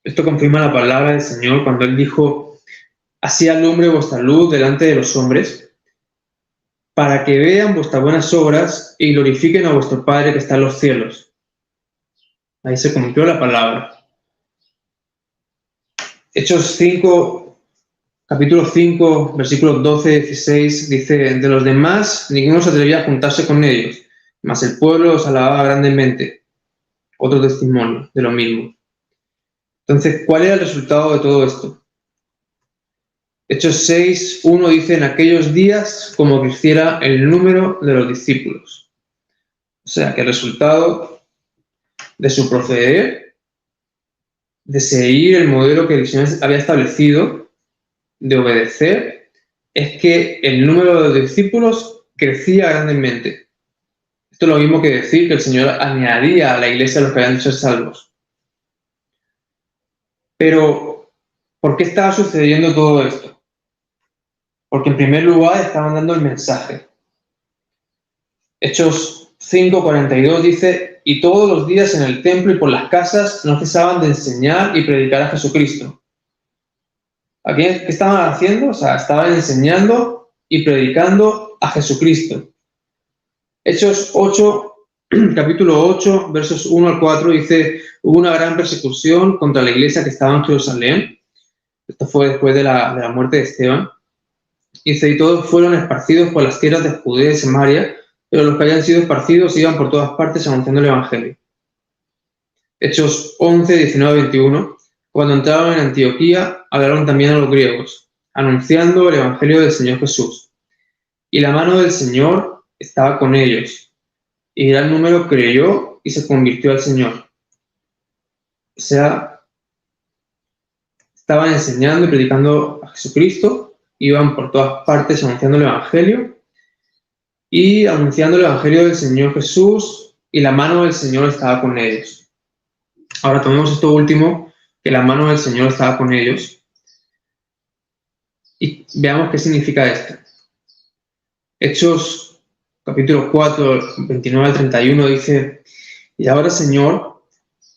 Esto confirma la palabra del Señor cuando Él dijo, así alumbre vuestra luz delante de los hombres, para que vean vuestras buenas obras y glorifiquen a vuestro Padre que está en los cielos. Ahí se cumplió la palabra. Hechos 5, capítulo 5, versículos 12-16, dice, de los demás ninguno se atrevía a juntarse con ellos, mas el pueblo los alababa grandemente. Otro testimonio de lo mismo. Entonces, ¿cuál era el resultado de todo esto? Hechos 6:1 dice, en aquellos días como creciera el número de los discípulos. O sea, que el resultado de su proceder, de seguir el modelo que el Señor había establecido, de obedecer, es que el número de los discípulos crecía grandemente. Esto es lo mismo que decir que el Señor añadía a la iglesia a los que habían sido salvos. Pero, ¿por qué estaba sucediendo todo esto? Porque en primer lugar estaban dando el mensaje. Hechos 5:42 dice, y todos los días en el templo y por las casas no cesaban de enseñar y predicar a Jesucristo. ¿Aquí qué estaban haciendo? O sea, estaban enseñando y predicando a Jesucristo. Hechos 8, capítulo 8, versos 1-4 dice, hubo una gran persecución contra la iglesia que estaba en Jerusalén. Esto fue después de la muerte de Esteban. Dice, y todos fueron esparcidos por las tierras de Judea y Samaria, pero los que habían sido esparcidos iban por todas partes anunciando el Evangelio. Hechos 11, 19-21. Cuando entraron en Antioquía, hablaron también a los griegos, anunciando el Evangelio del Señor Jesús. Y la mano del Señor estaba con ellos, y gran número creyó y se convirtió al Señor. O sea, estaban enseñando y predicando a Jesucristo, iban por todas partes anunciando el Evangelio y anunciando el Evangelio del Señor Jesús, y la mano del Señor estaba con ellos. Ahora tomemos esto último, que la mano del Señor estaba con ellos, y veamos qué significa esto. Hechos capítulo 4, 29-31 dice, y ahora, Señor,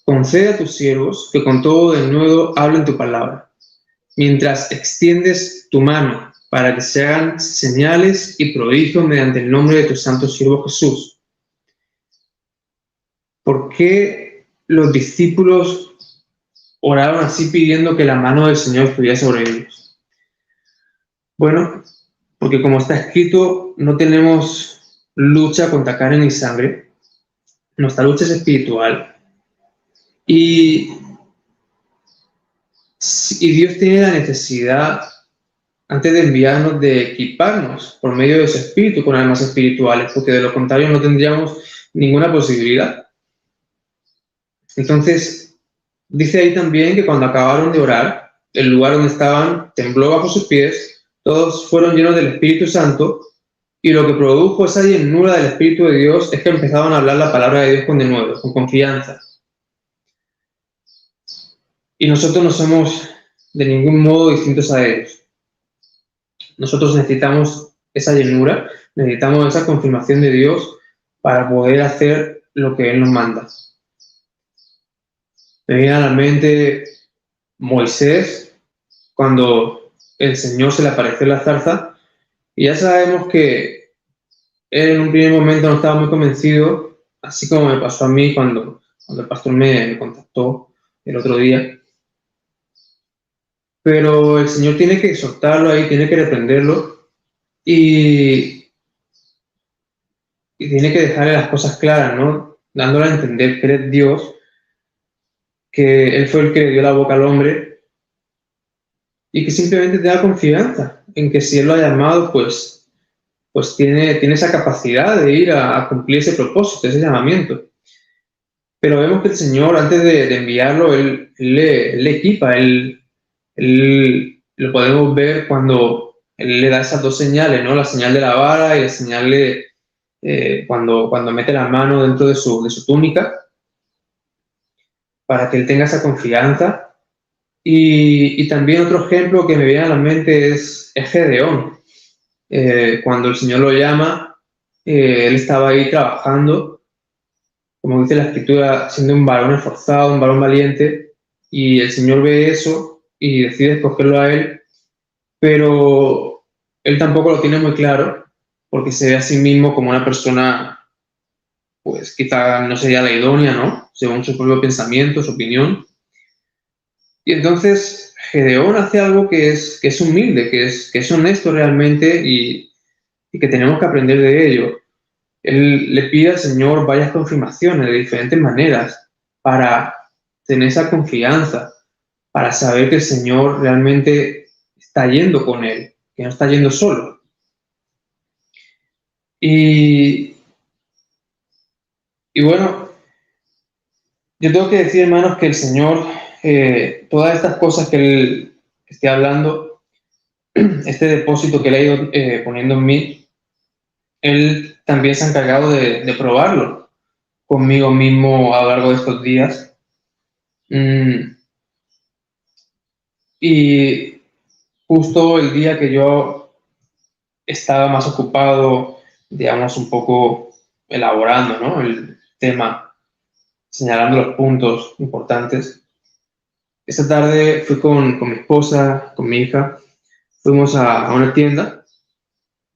concede a tus siervos que con todo denuedo hablen tu palabra, mientras extiendes tu mano para que se hagan señales y prodigios mediante el nombre de tu santo siervo Jesús. ¿Por qué los discípulos oraron así pidiendo que la mano del Señor estuviera sobre ellos? Bueno, porque como está escrito, no tenemos lucha contra carne ni sangre. Nuestra lucha es espiritual. Y Dios tiene la necesidad, antes de enviarnos, de equiparnos por medio de su espíritu con armas espirituales, porque de lo contrario no tendríamos ninguna posibilidad. Entonces, dice ahí también que cuando acabaron de orar, el lugar donde estaban tembló bajo sus pies, todos fueron llenos del Espíritu Santo, y lo que produjo esa llenura del Espíritu de Dios es que empezaban a hablar la palabra de Dios con denuedo, con confianza. Y nosotros no somos de ningún modo distintos a ellos. Nosotros necesitamos esa llenura, necesitamos esa confirmación de Dios para poder hacer lo que Él nos manda. Me viene a la mente Moisés, cuando el Señor se le apareció en la zarza, y ya sabemos que él en un primer momento no estaba muy convencido, así como me pasó a mí cuando el pastor me contactó el otro día. Pero el Señor tiene que soltarlo ahí, tiene que reprenderlo y tiene que dejarle las cosas claras, ¿no? Dándole a entender que es Dios, que Él fue el que le dio la boca al hombre y que simplemente tenga confianza en que si Él lo ha llamado, pues pues tiene esa capacidad de ir a cumplir ese propósito, ese llamamiento. Pero vemos que el Señor, antes de enviarlo, Él le equipa, Él lo podemos ver cuando Él le da esas dos señales, ¿no? La señal de la vara y la señal de cuando mete la mano dentro de su túnica, para que Él tenga esa confianza. Y también otro ejemplo que me viene a la mente es Gedeón. Cuando el Señor lo llama, Él estaba ahí trabajando, como dice la Escritura, siendo un varón esforzado, un varón valiente, y el Señor ve eso y decide escogerlo a él, pero él tampoco lo tiene muy claro, porque se ve a sí mismo como una persona, pues quizá no sería la idónea, ¿no? Según su propio pensamiento, su opinión. Y entonces Gedeón hace algo que es humilde, que es honesto realmente y que tenemos que aprender de ello. Él le pide al Señor varias confirmaciones de diferentes maneras para tener esa confianza, para saber que el Señor realmente está yendo con él, que no está yendo solo. Y bueno, yo tengo que decir, hermanos, que el Señor, todas estas cosas que Él esté hablando, este depósito que Él ha ido poniendo en mí, Él también se ha encargado de probarlo conmigo mismo a lo largo de estos días. Y justo el día que yo estaba más ocupado, digamos, un poco elaborando, ¿no?, el tema, señalando los puntos importantes, esta tarde fui con mi esposa, con mi hija, fuimos a una tienda.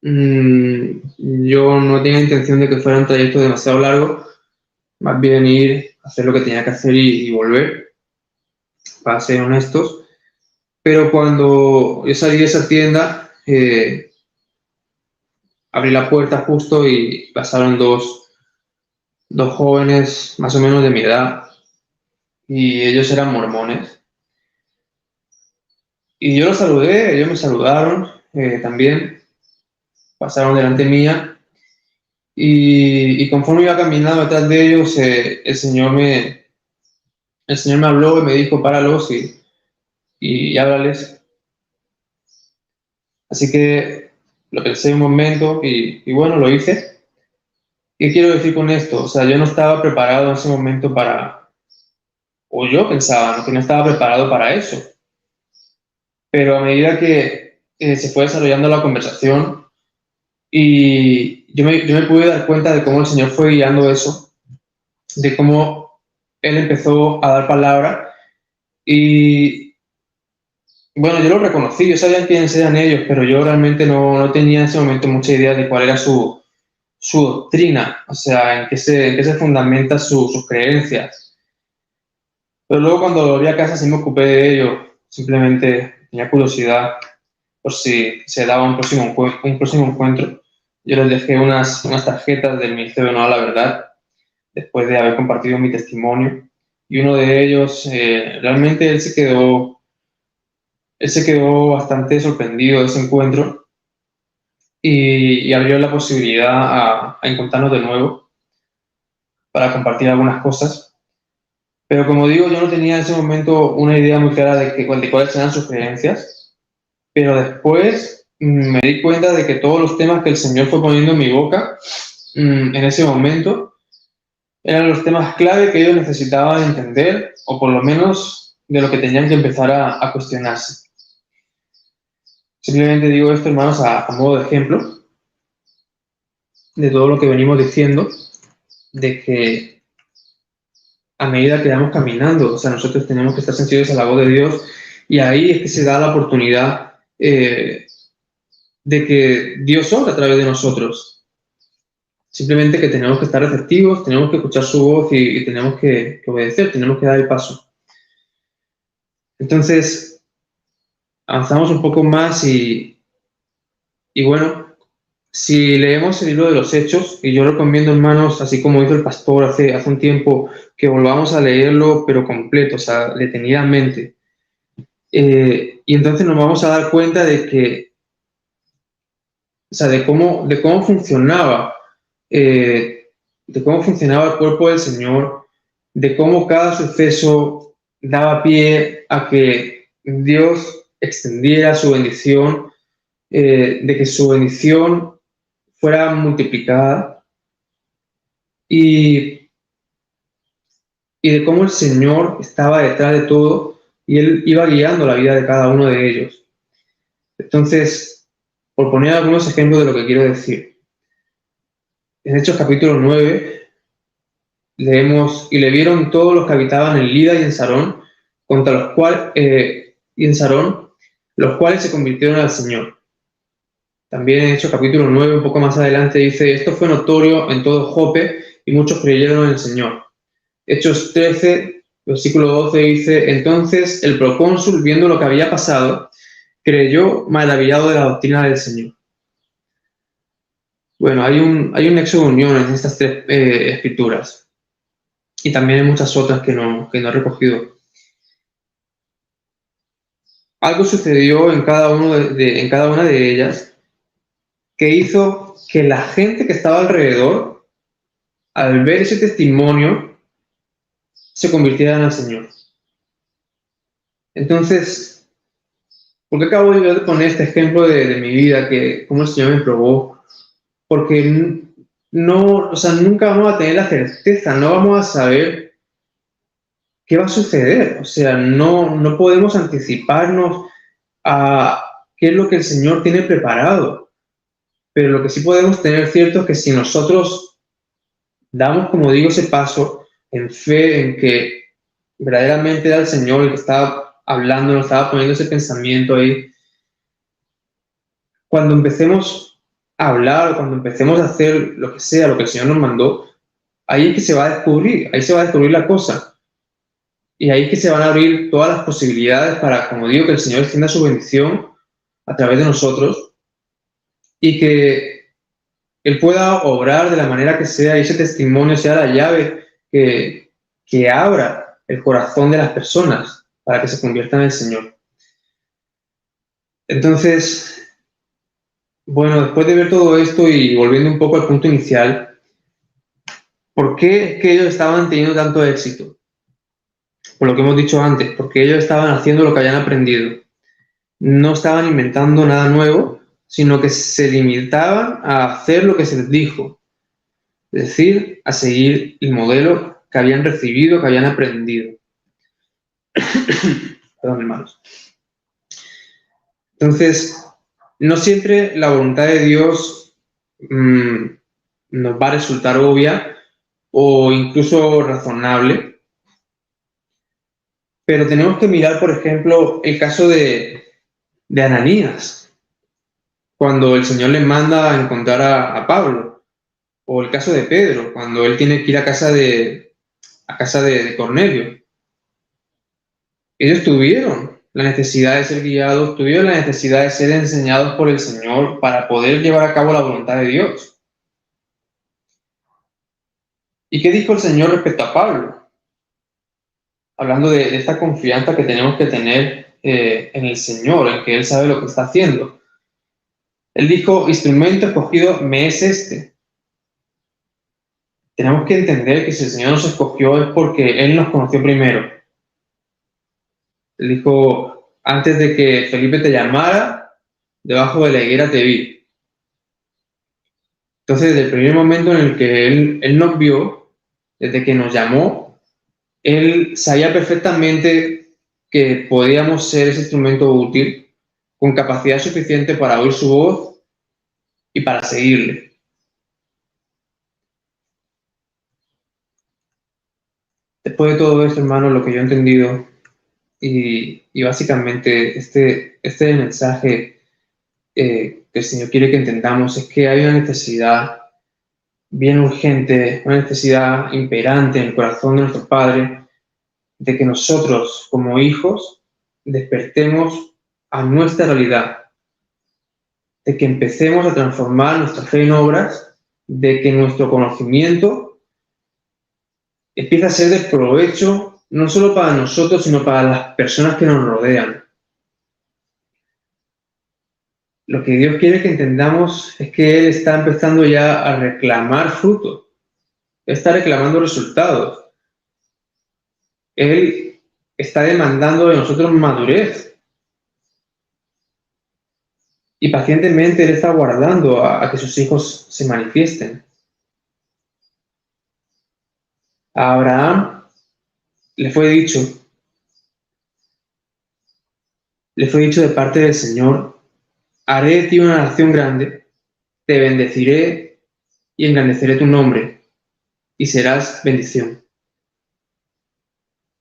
Yo no tenía intención de que fuera un trayecto demasiado largo, más bien ir a hacer lo que tenía que hacer y volver, para ser honestos. Pero cuando yo salí de esa tienda, abrí la puerta justo y pasaron dos jóvenes más o menos de mi edad, y ellos eran mormones. Y yo los saludé, ellos me saludaron también, pasaron delante mía, y conforme iba caminando detrás de ellos, el Señor me habló y me dijo: páralos y háblales. Así que lo pensé un momento y bueno, lo hice. ¿Qué quiero decir con esto? O sea, yo no estaba preparado en ese momento o yo pensaba, ¿no?, que no estaba preparado para eso. Pero a medida que se fue desarrollando la conversación, y yo me pude dar cuenta de cómo el Señor fue guiando eso, de cómo Él empezó a dar palabra. Y bueno, yo lo reconocí, yo sabía quiénes eran ellos, pero yo realmente no tenía en ese momento mucha idea de cuál era su doctrina, o sea, en qué se fundamenta sus creencias. Pero luego, cuando volví a casa, sí me ocupé de ello. Simplemente tenía curiosidad por si se daba un próximo encuentro. Yo les dejé unas tarjetas del Ministerio No a la Verdad, después de haber compartido mi testimonio. Y uno de ellos, realmente él se quedó bastante sorprendido de ese encuentro, y abrió la posibilidad a encontrarnos de nuevo para compartir algunas cosas. Pero como digo, yo no tenía en ese momento una idea muy clara de cuáles eran sus creencias, pero después me di cuenta de que todos los temas que el Señor fue poniendo en mi boca en ese momento eran los temas clave que ellos necesitaban entender, o por lo menos de lo que tenían que empezar a cuestionarse. Simplemente digo esto, hermanos, a modo de ejemplo de todo lo que venimos diciendo, de que a medida que vamos caminando, o sea, nosotros tenemos que estar sensibles a la voz de Dios, y ahí es que se da la oportunidad de que Dios obra a través de nosotros. Simplemente que tenemos que estar receptivos, tenemos que escuchar su voz y tenemos que obedecer, tenemos que dar el paso. Entonces, avanzamos un poco más y bueno, si leemos el libro de los Hechos, y yo recomiendo, hermanos, así como hizo el pastor hace un tiempo, que volvamos a leerlo, pero completo, o sea, detenidamente. Y entonces nos vamos a dar cuenta de que o sea, de cómo funcionaba, de cómo funcionaba el cuerpo del Señor, de cómo cada suceso daba pie a que Dios extendiera su bendición, de que su bendición fuera multiplicada y de cómo el Señor estaba detrás de todo y Él iba guiando la vida de cada uno de ellos. Entonces, por poner algunos ejemplos de lo que quiero decir. En Hechos capítulo 9 leemos, y le vieron todos los que habitaban en Lida y en Sarón, los cuales se convirtieron al Señor. También en Hechos capítulo 9, un poco más adelante, dice, esto fue notorio en todo Jope y muchos creyeron en el Señor. Hechos 13, versículo 12 dice, entonces el procónsul, viendo lo que había pasado, creyó maravillado de la doctrina del Señor. Bueno, hay un nexo de unión en estas tres escrituras. Y también hay muchas otras que no he recogido. Algo sucedió en cada una de ellas que hizo que la gente que estaba alrededor, al ver ese testimonio, se convirtiera en el Señor. Entonces, ¿por qué acabo yo de poner este ejemplo de mi vida, que cómo el Señor me probó? Porque nunca vamos a tener la certeza, no vamos a saber qué va a suceder. O sea, no podemos anticiparnos a qué es lo que el Señor tiene preparado. Pero lo que sí podemos tener cierto es que si nosotros damos, como digo, ese paso en fe, en que verdaderamente era el Señor el que estaba hablando, nos estaba poniendo ese pensamiento ahí, cuando empecemos a hablar, cuando empecemos a hacer lo que sea, lo que el Señor nos mandó, ahí es que se va a descubrir la cosa. Y ahí es que se van a abrir todas las posibilidades para, como digo, que el Señor extienda su bendición a través de nosotros y que Él pueda obrar de la manera que sea y ese testimonio sea la llave que abra el corazón de las personas para que se conviertan en el Señor. Entonces, bueno, después de ver todo esto y volviendo un poco al punto inicial, ¿por qué es que ellos estaban teniendo tanto éxito? Por lo que hemos dicho antes, porque ellos estaban haciendo lo que habían aprendido. No estaban inventando nada nuevo, sino que se limitaban a hacer lo que se les dijo. Es decir, a seguir el modelo que habían recibido, que habían aprendido. Perdón, hermanos. Entonces, no siempre la voluntad de Dios nos va a resultar obvia o incluso razonable, pero tenemos que mirar, por ejemplo, el caso de Ananías, cuando el Señor le manda a encontrar a Pablo, o el caso de Pedro, cuando él tiene que ir a casa de Cornelio. Ellos tuvieron la necesidad de ser guiados, tuvieron la necesidad de ser enseñados por el Señor para poder llevar a cabo la voluntad de Dios. ¿Y qué dijo el Señor respecto a Pablo? Hablando de esta confianza que tenemos que tener en el Señor, en que Él sabe lo que está haciendo. Él dijo, instrumento escogido me es este. Tenemos que entender que si el Señor nos escogió es porque Él nos conoció primero. Él dijo, antes de que Felipe te llamara, debajo de la higuera te vi. Entonces, desde el primer momento en el que Él nos vio, desde que nos llamó, Él sabía perfectamente que podíamos ser ese instrumento útil, con capacidad suficiente para oír su voz y para seguirle. Después de todo esto, hermano, lo que yo he entendido, y básicamente este mensaje que el Señor quiere que entendamos es que hay una necesidad bien urgente, una necesidad imperante en el corazón de nuestro Padre, de que nosotros, como hijos, despertemos a nuestra realidad, de que empecemos a transformar nuestra fe en obras, de que nuestro conocimiento empiece a ser de provecho, no solo para nosotros, sino para las personas que nos rodean. lo que Dios quiere que entendamos es que Él está empezando ya a reclamar fruto. Él está reclamando resultados. Él está demandando de nosotros madurez. Y pacientemente Él está aguardando a que sus hijos se manifiesten. A Abraham le fue dicho de parte del Señor: haré de ti una nación grande, te bendeciré y engrandeceré tu nombre, y serás bendición.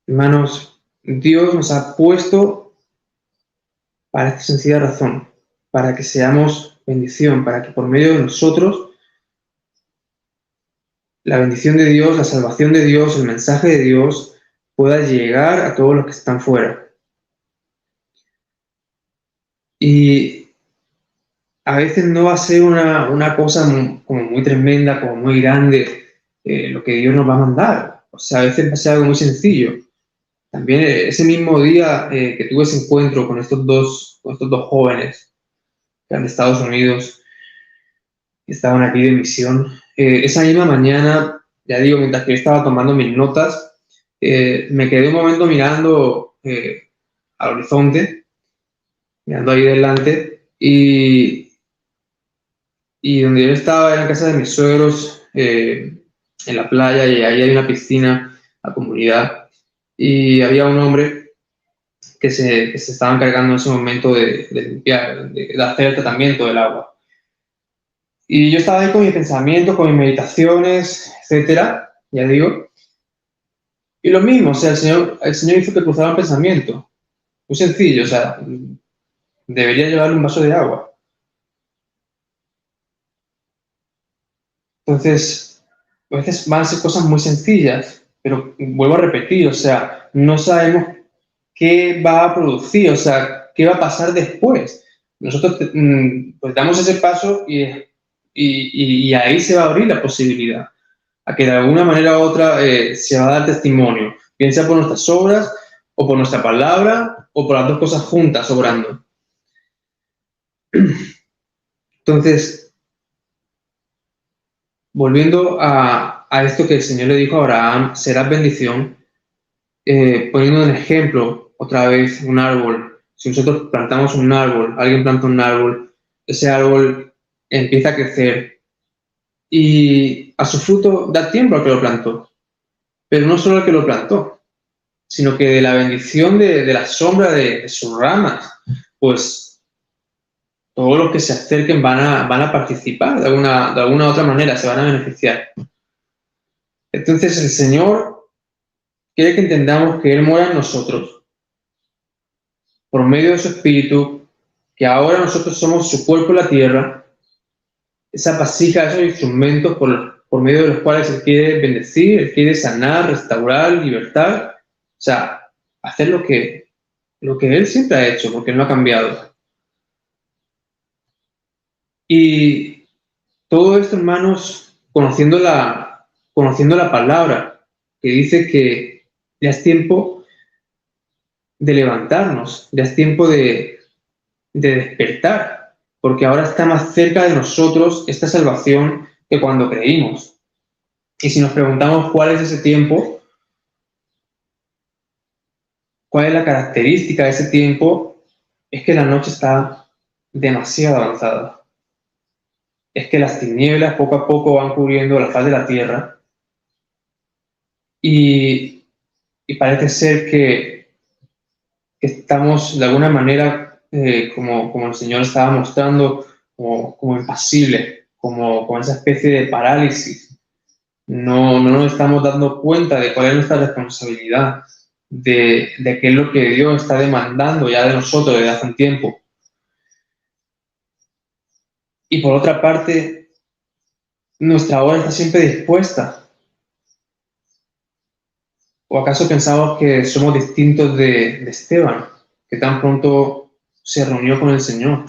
Hermanos, Dios nos ha puesto para esta sencilla razón, para que seamos bendición, para que por medio de nosotros la bendición de Dios, la salvación de Dios, el mensaje de Dios pueda llegar a todos los que están fuera. Y a veces no va a ser una cosa como muy tremenda, como muy grande, lo que Dios nos va a mandar. O sea, a veces va a ser algo muy sencillo. También ese mismo día que tuve ese encuentro con estos dos jóvenes que eran de Estados Unidos, que estaban aquí de misión, esa misma mañana, ya digo, mientras que yo estaba tomando mis notas, me quedé un momento mirando al horizonte, mirando ahí delante, y donde yo estaba era en casa de mis suegros, en la playa, y ahí hay una piscina, la comunidad, y había un hombre que se estaba encargando en ese momento de limpiar, de hacer el tratamiento del agua. Y yo estaba ahí con mis pensamientos, con mis meditaciones, etcétera, ya digo. Y lo mismo, o sea, el Señor hizo que cruzara un pensamiento. Muy sencillo, o sea, debería llevarle un vaso de agua. Entonces, a veces van a ser cosas muy sencillas, pero vuelvo a repetir, o sea, no sabemos qué va a producir, o sea, qué va a pasar después. Nosotros pues damos ese paso y ahí se va a abrir la posibilidad a que de alguna manera u otra se va a dar testimonio, bien sea por nuestras obras o por nuestra palabra o por las dos cosas juntas obrando. Entonces, volviendo a esto que el Señor le dijo a Abraham: serás bendición, poniendo un ejemplo, otra vez, un árbol. Si nosotros plantamos un árbol, alguien planta un árbol, ese árbol empieza a crecer y a su fruto da tiempo al que lo plantó. Pero no solo al que lo plantó, sino que de la bendición de la sombra de sus ramas, pues todos los que se acerquen van a participar de alguna otra manera, se van a beneficiar. Entonces el Señor quiere que entendamos que Él mora en nosotros por medio de su Espíritu, que ahora nosotros somos su cuerpo en la tierra, esa vasija, esos instrumentos por medio de los cuales Él quiere bendecir, Él quiere sanar, restaurar, libertar, o sea, hacer lo que Él siempre ha hecho, porque Él no ha cambiado. Y todo esto, hermanos, conociendo la palabra, que dice que ya es tiempo de levantarnos, ya es tiempo de despertar, porque ahora está más cerca de nosotros esta salvación que cuando creímos. Y si nos preguntamos cuál es ese tiempo, cuál es la característica de ese tiempo, es que la noche está demasiado avanzada. Es que las tinieblas poco a poco van cubriendo la faz de la tierra y parece ser que estamos de alguna manera, como el Señor estaba mostrando, como impasible, como esa especie de parálisis. No nos estamos dando cuenta de cuál es nuestra responsabilidad, de qué es lo que Dios está demandando ya de nosotros desde hace un tiempo. Y por otra parte, nuestra hora está siempre dispuesta. ¿O acaso pensamos que somos distintos de Esteban, que tan pronto se reunió con el Señor?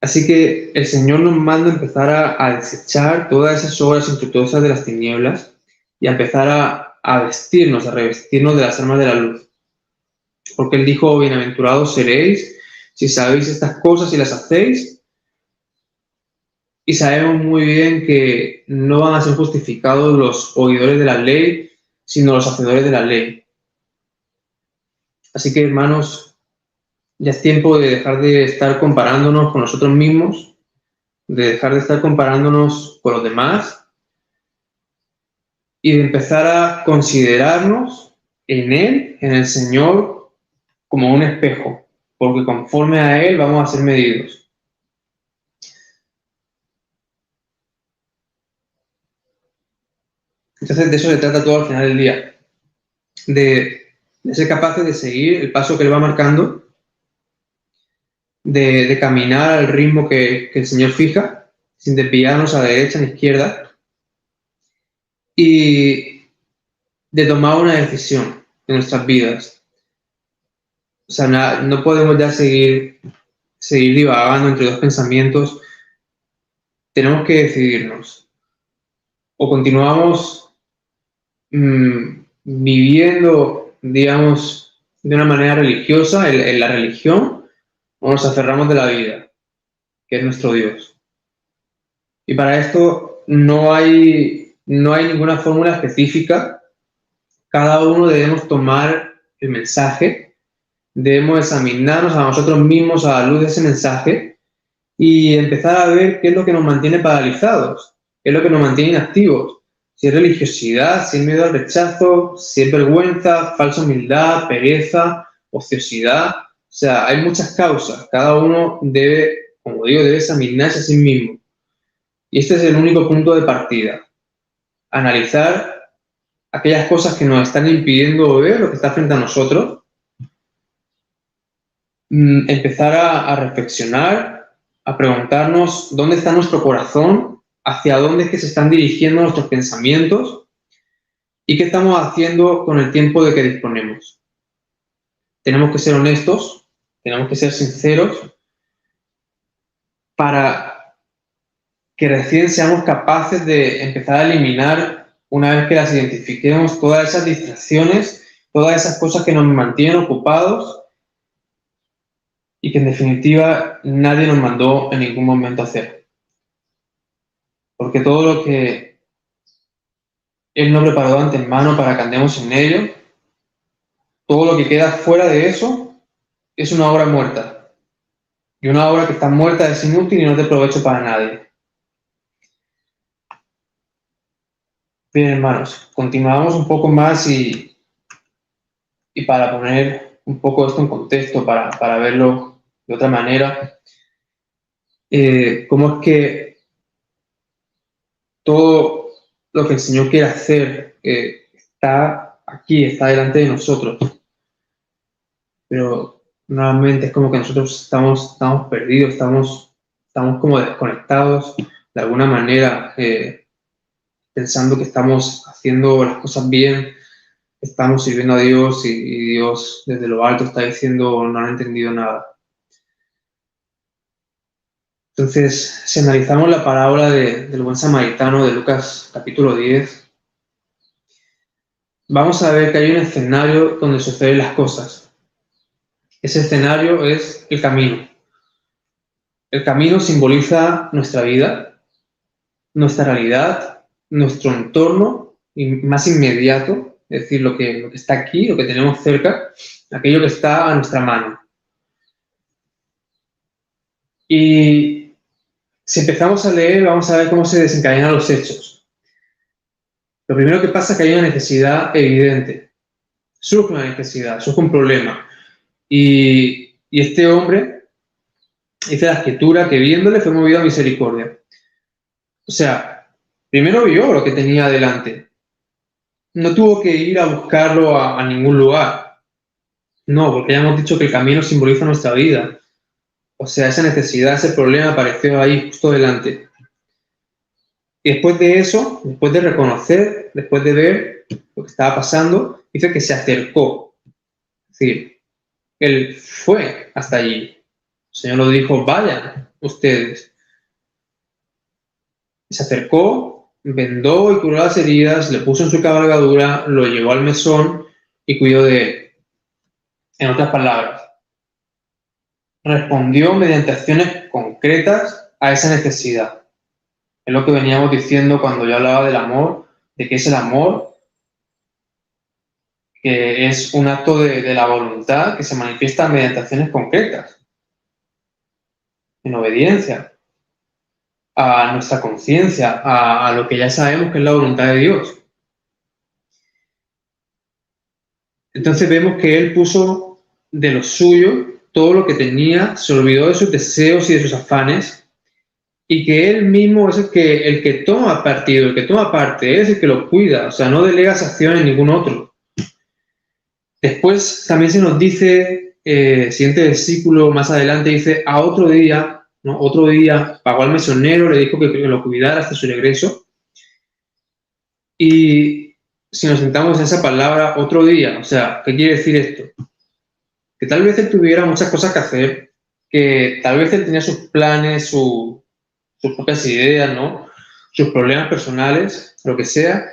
Así que el Señor nos manda empezar a desechar todas esas obras infructuosas de las tinieblas y a empezar a vestirnos, a revestirnos de las armas de la luz. Porque Él dijo: bienaventurados seréis si sabéis estas cosas y las hacéis, y sabemos muy bien que no van a ser justificados los oidores de la ley, sino los hacedores de la ley. Así que, hermanos, ya es tiempo de dejar de estar comparándonos con nosotros mismos, de dejar de estar comparándonos con los demás y de empezar a considerarnos en Él, en el Señor, como un espejo, porque conforme a Él vamos a ser medidos. Entonces, de eso se trata todo al final del día, de ser capaces de seguir el paso que Él va marcando, de caminar al ritmo que el Señor fija, sin desviarnos a la derecha ni a la izquierda, y de tomar una decisión en nuestras vidas. O sea, no podemos ya seguir divagando entre dos pensamientos. Tenemos que decidirnos. O continuamos viviendo, digamos, de una manera religiosa, en la religión, o nos aferramos de la vida, que es nuestro Dios. Y para esto no hay ninguna fórmula específica. Cada uno debemos tomar el mensaje, debemos examinarnos a nosotros mismos a la luz de ese mensaje y empezar a ver qué es lo que nos mantiene paralizados, qué es lo que nos mantiene inactivos. Si es religiosidad, si es miedo al rechazo, si es vergüenza, falsa humildad, pereza, ociosidad. O sea, hay muchas causas. Cada uno debe, como digo, debe examinarse a sí mismo. Y este es el único punto de partida. Analizar aquellas cosas que nos están impidiendo ver lo que está frente a nosotros. Empezar a reflexionar, a preguntarnos dónde está nuestro corazón, hacia dónde es que se están dirigiendo nuestros pensamientos y qué estamos haciendo con el tiempo de que disponemos. Tenemos que ser honestos, tenemos que ser sinceros para que recién seamos capaces de empezar a eliminar, una vez que las identifiquemos, todas esas distracciones, todas esas cosas que nos mantienen ocupados y que en definitiva nadie nos mandó en ningún momento a hacer. Porque todo lo que Él nos preparó de antemano para que andemos en ello, todo lo que queda fuera de eso es una obra muerta. Y una obra que está muerta es inútil y no es de provecho para nadie. Bien, hermanos, continuamos un poco más y para poner un poco esto en contexto, para verlo de otra manera, cómo es que todo lo que el Señor quiere hacer está aquí, está delante de nosotros. Pero normalmente es como que nosotros estamos perdidos, estamos como desconectados de alguna manera, pensando que estamos haciendo las cosas bien, estamos sirviendo a Dios y Dios desde lo alto está diciendo no han entendido nada. Entonces, si analizamos la parábola del buen samaritano de Lucas capítulo 10, vamos a ver que hay un escenario donde suceden las cosas. Ese escenario es el camino. El camino simboliza nuestra vida, nuestra realidad, nuestro entorno más inmediato, es decir, lo que está aquí, lo que tenemos cerca, aquello que está a nuestra mano. Y si empezamos a leer, vamos a ver cómo se desencadenan los hechos. Lo primero que pasa es que hay una necesidad evidente. Surge una necesidad, surge un problema. Y este hombre, dice la Escritura, que viéndole fue movido a misericordia. O sea, primero vio lo que tenía delante. No tuvo que ir a buscarlo a ningún lugar. No, porque ya hemos dicho que el camino simboliza nuestra vida. O sea, esa necesidad, ese problema apareció ahí justo delante. Y después de eso, después de reconocer, después de ver lo que estaba pasando, dice que se acercó. Es decir, él fue hasta allí. El Señor lo dijo, vayan ustedes. Se acercó, vendó y curó las heridas, le puso en su cabalgadura, lo llevó al mesón y cuidó de él. En otras palabras, respondió mediante acciones concretas a esa necesidad. Es lo que veníamos diciendo cuando yo hablaba del amor, de que es el amor, que es un acto de la voluntad que se manifiesta mediante acciones concretas, en obediencia a nuestra conciencia, a lo que ya sabemos que es la voluntad de Dios. Entonces vemos que él puso de lo suyo todo lo que tenía, se olvidó de sus deseos y de sus afanes, y que él mismo es el que toma partido, el que toma parte, él es el que lo cuida, o sea, no delega esa acción en ningún otro. Después también se nos dice, siguiente versículo más adelante, dice, a otro día, ¿no? Otro día pagó al mesonero, le dijo que lo cuidara hasta su regreso. Y si nos sentamos en esa palabra, otro día, o sea, ¿qué quiere decir esto? Que tal vez él tuviera muchas cosas que hacer, que tal vez él tenía sus planes, sus propias ideas, ¿no? Sus problemas personales, lo que sea,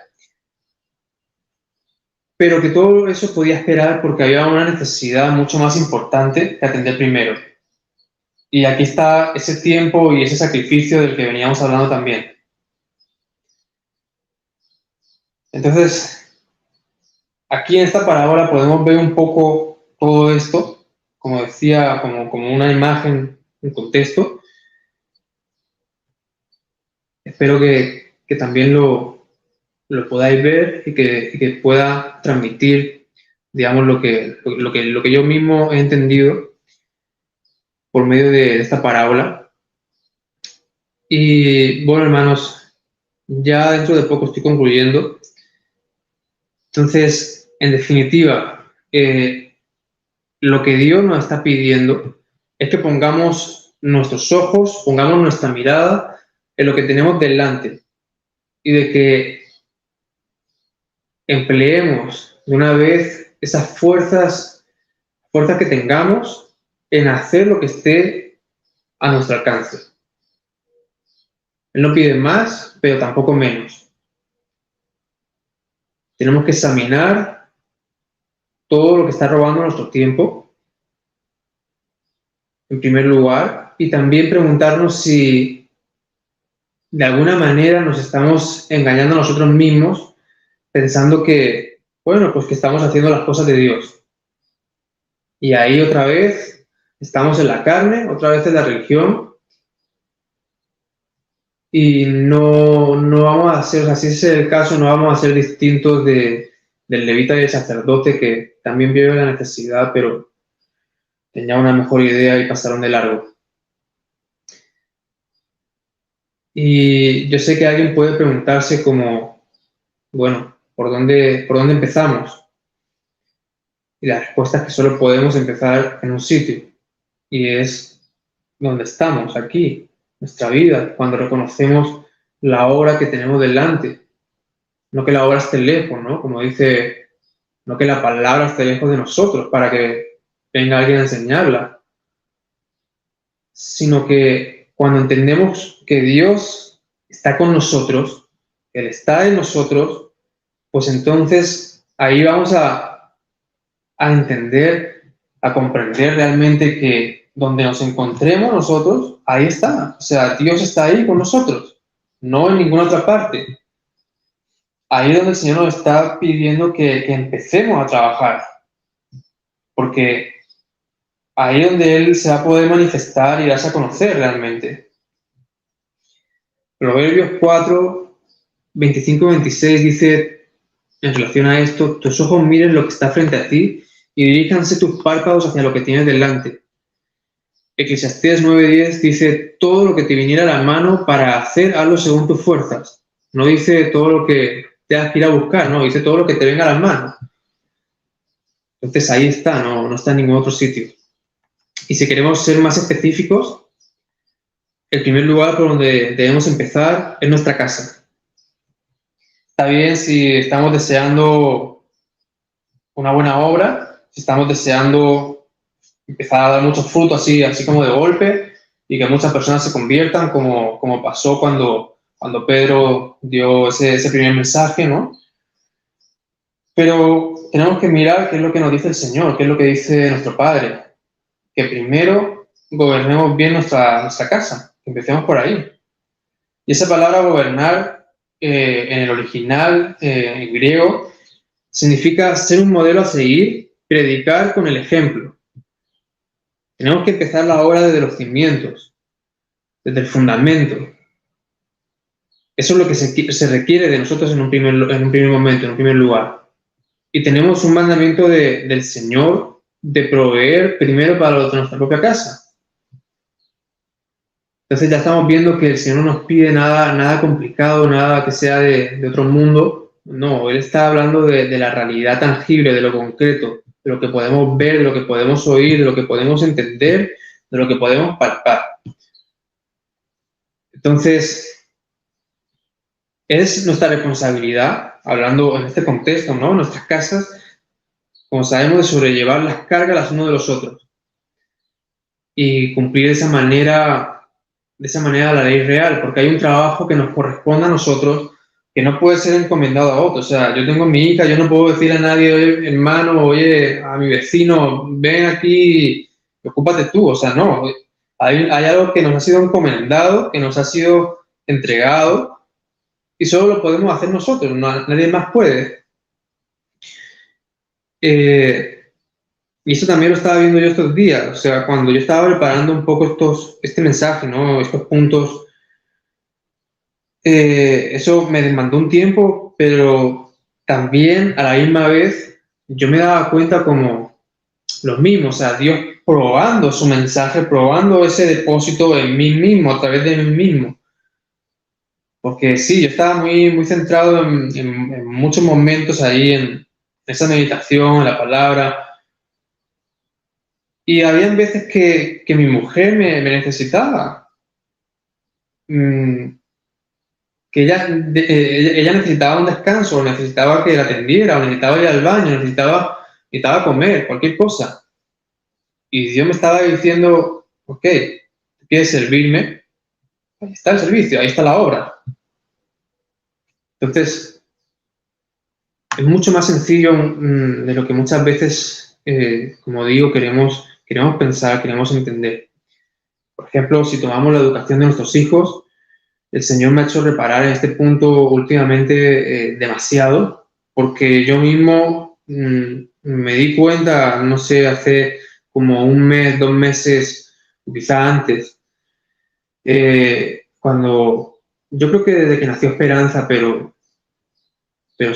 pero que todo eso podía esperar porque había una necesidad mucho más importante que atender primero. Y aquí está ese tiempo y ese sacrificio del que veníamos hablando también. Entonces, aquí en esta parábola podemos ver un poco todo esto, como decía, como una imagen, un contexto. Espero que también lo podáis ver y que pueda transmitir, digamos, lo que yo mismo he entendido por medio de esta parábola. Y bueno, hermanos, ya dentro de poco estoy concluyendo. Entonces, en definitiva, lo que Dios nos está pidiendo es que pongamos nuestros ojos, pongamos nuestra mirada en lo que tenemos delante y de que empleemos de una vez esas fuerzas que tengamos en hacer lo que esté a nuestro alcance. Él no pide más, pero tampoco menos. Tenemos que examinar todo lo que está robando nuestro tiempo, en primer lugar, y también preguntarnos si de alguna manera nos estamos engañando a nosotros mismos pensando que, bueno, pues que estamos haciendo las cosas de Dios. Y ahí otra vez estamos en la carne, otra vez en la religión, y no vamos a ser, o sea, si ese es el caso, no vamos a ser distintos del levita y del sacerdote que también vio la necesidad, pero tenía una mejor idea y pasaron de largo. Y yo sé que alguien puede preguntarse como, bueno, ¿por dónde empezamos? Y la respuesta es que solo podemos empezar en un sitio, y es donde estamos, aquí, nuestra vida, cuando reconocemos la obra que tenemos delante. No que la obra esté lejos, ¿no? Como dice, no que la palabra esté lejos de nosotros para que venga alguien a enseñarla, sino que cuando entendemos que Dios está con nosotros, Él está en nosotros, pues entonces ahí vamos a entender, a comprender realmente que donde nos encontremos nosotros, ahí está. O sea, Dios está ahí con nosotros, no en ninguna otra parte. Ahí es donde el Señor nos está pidiendo que empecemos a trabajar, porque ahí es donde Él se va a poder manifestar y darse a conocer realmente. Proverbios 4, 25 y 26 dice, en relación a esto, tus ojos miren lo que está frente a ti y diríjanse tus párpados hacia lo que tienes delante. Eclesiastés 9:10 dice, todo lo que te viniera a la mano para hacer, hazlo según tus fuerzas. No dice todo lo que tengas que ir a buscar, no, dice todo lo que te venga a las manos. Entonces ahí está, no está en ningún otro sitio. Y si queremos ser más específicos, el primer lugar por donde debemos empezar es nuestra casa. Está bien si estamos deseando una buena obra, si estamos deseando empezar a dar mucho fruto así como de golpe y que muchas personas se conviertan, como pasó cuando Pedro dio ese primer mensaje, ¿no? Pero tenemos que mirar qué es lo que nos dice el Señor, qué es lo que dice nuestro Padre. Que primero gobernemos bien nuestra casa. Empecemos por ahí. Y esa palabra gobernar, en el original, en griego, significa ser un modelo a seguir, predicar con el ejemplo. Tenemos que empezar la obra desde los cimientos, desde el fundamento. Eso es lo que se requiere de nosotros en un primer momento, en un primer lugar. Y tenemos un mandamiento del Señor de proveer primero para nuestra propia casa. Entonces ya estamos viendo que el Señor no nos pide nada complicado, nada que sea de otro mundo. No, Él está hablando de la realidad tangible, de lo concreto, de lo que podemos ver, de lo que podemos oír, de lo que podemos entender, de lo que podemos palpar. Entonces, es nuestra responsabilidad, hablando en este contexto, ¿no? Nuestras casas, como sabemos, de sobrellevar las cargas las unos de los otros y cumplir de esa manera la ley real, porque hay un trabajo que nos corresponde a nosotros que no puede ser encomendado a otros. O sea, yo tengo mi hija, yo no puedo decir a nadie, oye, hermano, oye, a mi vecino, ven aquí, ocúpate tú. O sea, no, hay algo que nos ha sido encomendado, que nos ha sido entregado, y solo lo podemos hacer nosotros, nadie más puede. Y eso también lo estaba viendo yo estos días. O sea, cuando yo estaba preparando un poco este mensaje, ¿no? Estos puntos, eso me demandó un tiempo, pero también a la misma vez yo me daba cuenta como lo mismo, o sea, Dios probando su mensaje, probando ese depósito en mí mismo, a través de mí mismo. Porque sí, yo estaba muy centrado en muchos momentos ahí en esa meditación, en la palabra. Y había veces que mi mujer me necesitaba. Que ella necesitaba un descanso, necesitaba que la atendiera, o necesitaba ir al baño, necesitaba comer, cualquier cosa. Y Dios me estaba diciendo, ok, ¿quieres servirme? Ahí está el servicio, ahí está la obra. Entonces, es mucho más sencillo de lo que muchas veces, como digo, queremos pensar, queremos entender. Por ejemplo, si tomamos la educación de nuestros hijos, el Señor me ha hecho reparar en este punto últimamente demasiado, porque yo mismo me di cuenta, no sé, hace como un mes, 2 meses, quizá antes, cuando yo creo que desde que nació Esperanza, pero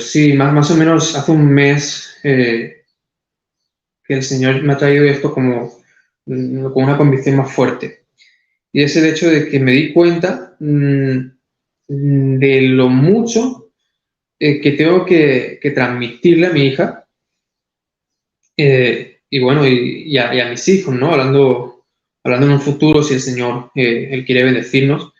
sí, más o menos hace un mes que el Señor me ha traído esto como con una convicción más fuerte. Y es el hecho de que me di cuenta de lo mucho que tengo que transmitirle a mi hija y bueno, y a mis hijos, ¿no? Hablando en un futuro, si el Señor Él quiere bendecirnos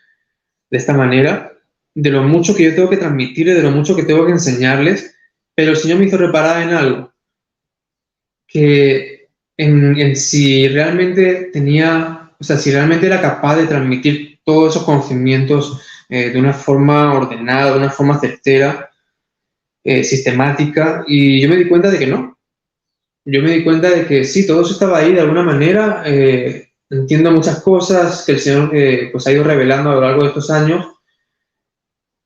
de esta manera, de lo mucho que yo tengo que transmitirles, de lo mucho que tengo que enseñarles, pero el Señor me hizo reparar en algo, que en si realmente si realmente era capaz de transmitir todos esos conocimientos de una forma ordenada, de una forma certera, sistemática, y yo me di cuenta de que no. Yo me di cuenta de que sí, todo eso estaba ahí de alguna manera. Entiendo muchas cosas que el Señor pues ha ido revelando a lo largo de estos años,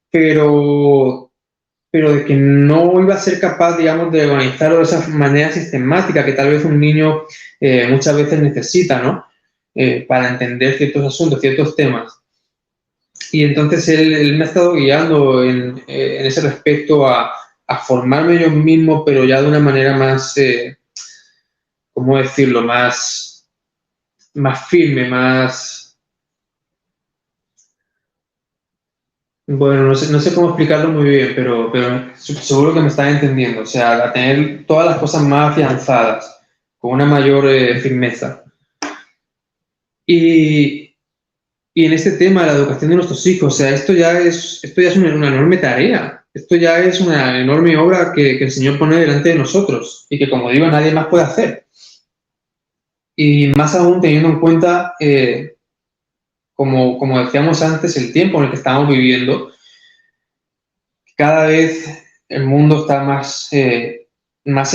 pero de que no iba a ser capaz, digamos, de organizarlo de esa manera sistemática que tal vez un niño muchas veces necesita, ¿no? Para entender ciertos asuntos, ciertos temas. Y entonces él me ha estado guiando en ese respecto a formarme yo mismo, pero ya de una manera más, ¿cómo decirlo? Más firme, más... Bueno, no sé cómo explicarlo muy bien, pero seguro que me están entendiendo. O sea, a tener todas las cosas más afianzadas, con una mayor firmeza. Y en este tema de la educación de nuestros hijos, o sea, esto ya es una enorme tarea. Esto ya es una enorme obra que el Señor pone delante de nosotros y que, como digo, nadie más puede hacer. Y más aún teniendo en cuenta, como decíamos antes, el tiempo en el que estamos viviendo. Cada vez el mundo está más en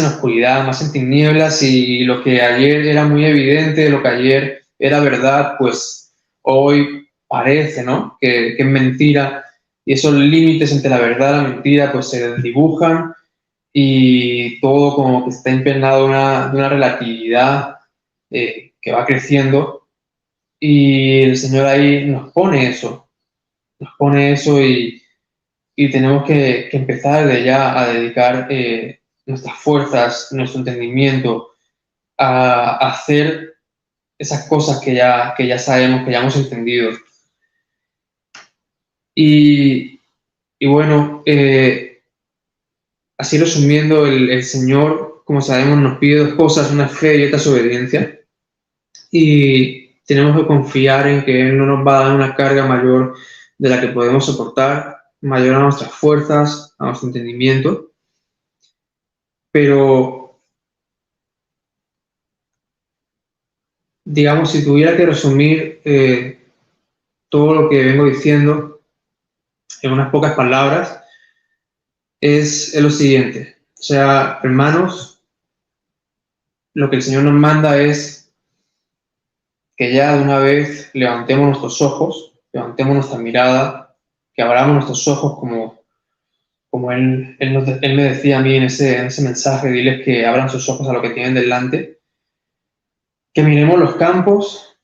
oscuridad, más en tinieblas, y lo que ayer era muy evidente, lo que ayer era verdad, pues hoy parece, ¿no?, que es mentira, y esos límites entre la verdad y la mentira pues se dibujan y todo como que está impregnado de una relatividad que va creciendo, y el Señor ahí nos pone eso y tenemos que empezar de ya a dedicar nuestras fuerzas, nuestro entendimiento a hacer esas cosas que ya sabemos, que ya hemos entendido. Y, y bueno, así resumiendo, el Señor, como sabemos, nos pide dos cosas: una fe y otra es obediencia. Y tenemos que confiar en que Él no nos va a dar una carga mayor de la que podemos soportar, mayor a nuestras fuerzas, a nuestro entendimiento. Pero, digamos, si tuviera que resumir todo lo que vengo diciendo en unas pocas palabras, es lo siguiente. O sea, hermanos, lo que el Señor nos manda es que ya de una vez levantemos nuestros ojos, levantemos nuestra mirada, que abramos nuestros ojos como él me decía a mí en ese mensaje: diles que abran sus ojos a lo que tienen delante, que miremos los campos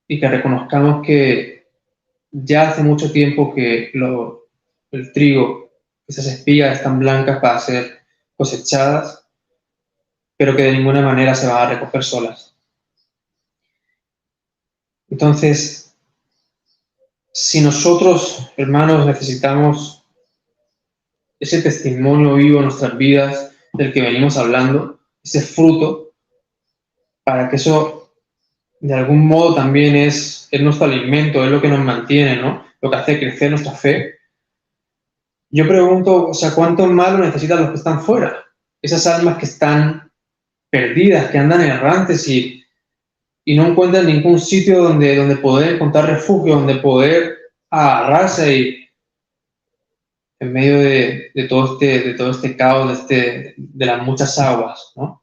y que reconozcamos que ya hace mucho tiempo que el trigo, esas espigas están blancas para ser cosechadas, pero que de ninguna manera se van a recoger solas. Entonces, si nosotros, hermanos, necesitamos ese testimonio vivo en nuestras vidas del que venimos hablando, ese fruto, para que eso de algún modo también es nuestro alimento, es lo que nos mantiene, ¿no?, lo que hace crecer nuestra fe. Yo pregunto, o sea, ¿cuánto más lo necesitan los que están fuera? Esas almas que están perdidas, que andan errantes y no encuentran ningún sitio donde poder encontrar refugio, donde poder agarrarse y en medio de todo este caos, de las muchas aguas, ¿no?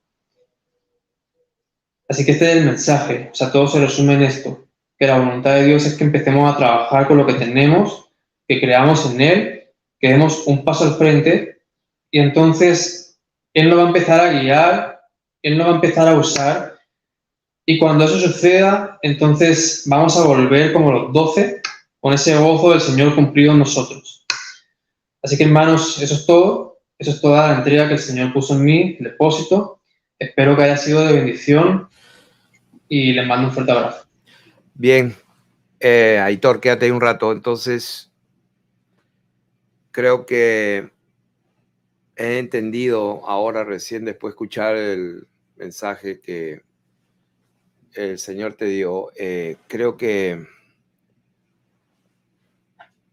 Así que este es el mensaje. O sea, todo se resume en esto, que la voluntad de Dios es que empecemos a trabajar con lo que tenemos, que creamos en Él, que demos un paso al frente, y entonces Él nos va a empezar a guiar, Él nos va a empezar a usar, y cuando eso suceda, entonces vamos a volver como los 12, con ese gozo del Señor cumplido en nosotros. Así que, hermanos, eso es todo. Eso es toda la entrega que el Señor puso en mí, el depósito. Espero que haya sido de bendición y les mando un fuerte abrazo. Bien, Aitor, quédate ahí un rato. Entonces, creo que he entendido ahora, recién después de escuchar el mensaje que el Señor te dio, creo que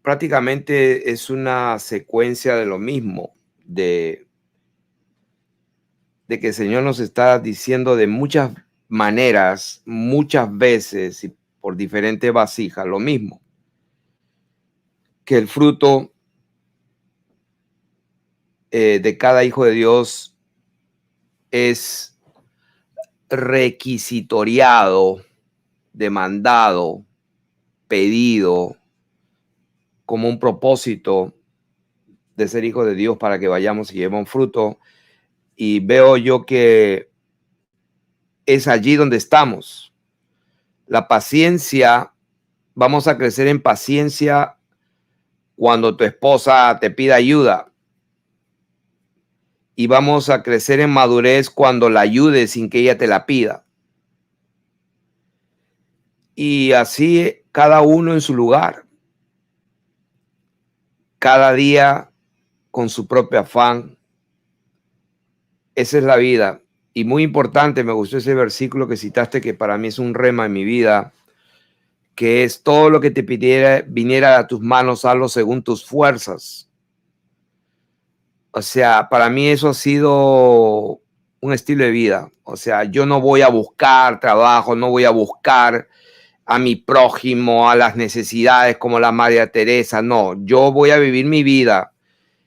prácticamente es una secuencia de lo mismo, de que el Señor nos está diciendo de muchas maneras, muchas veces y por diferentes vasijas, lo mismo, que el fruto de cada hijo de Dios es requisitoriado, demandado, pedido como un propósito de ser hijo de Dios para que vayamos y llevemos fruto. Y veo yo que es allí donde estamos. La paciencia, vamos a crecer en paciencia cuando tu esposa te pida ayuda. Y vamos a crecer en madurez cuando la ayudes sin que ella te la pida. Y así cada uno en su lugar. Cada día con su propio afán. Esa es la vida. Y muy importante, me gustó ese versículo que citaste, que para mí es un rema en mi vida, que es: todo lo que te pidiera viniera a tus manos, hazlo según tus fuerzas. O sea, para mí eso ha sido un estilo de vida. O sea, yo no voy a buscar trabajo, no voy a buscar a mi prójimo, a las necesidades como la María Teresa. No, yo voy a vivir mi vida.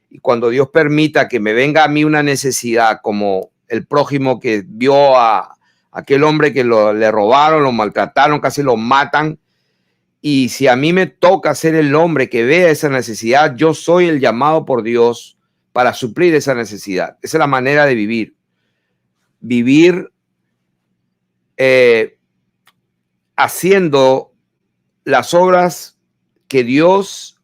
Y cuando Dios permita que me venga a mí una necesidad como el prójimo que vio a aquel hombre que le robaron, lo maltrataron, casi lo matan. Y si a mí me toca ser el hombre que vea esa necesidad, yo soy el llamado por Dios para suplir esa necesidad. Esa es la manera de vivir. Vivir haciendo las obras que Dios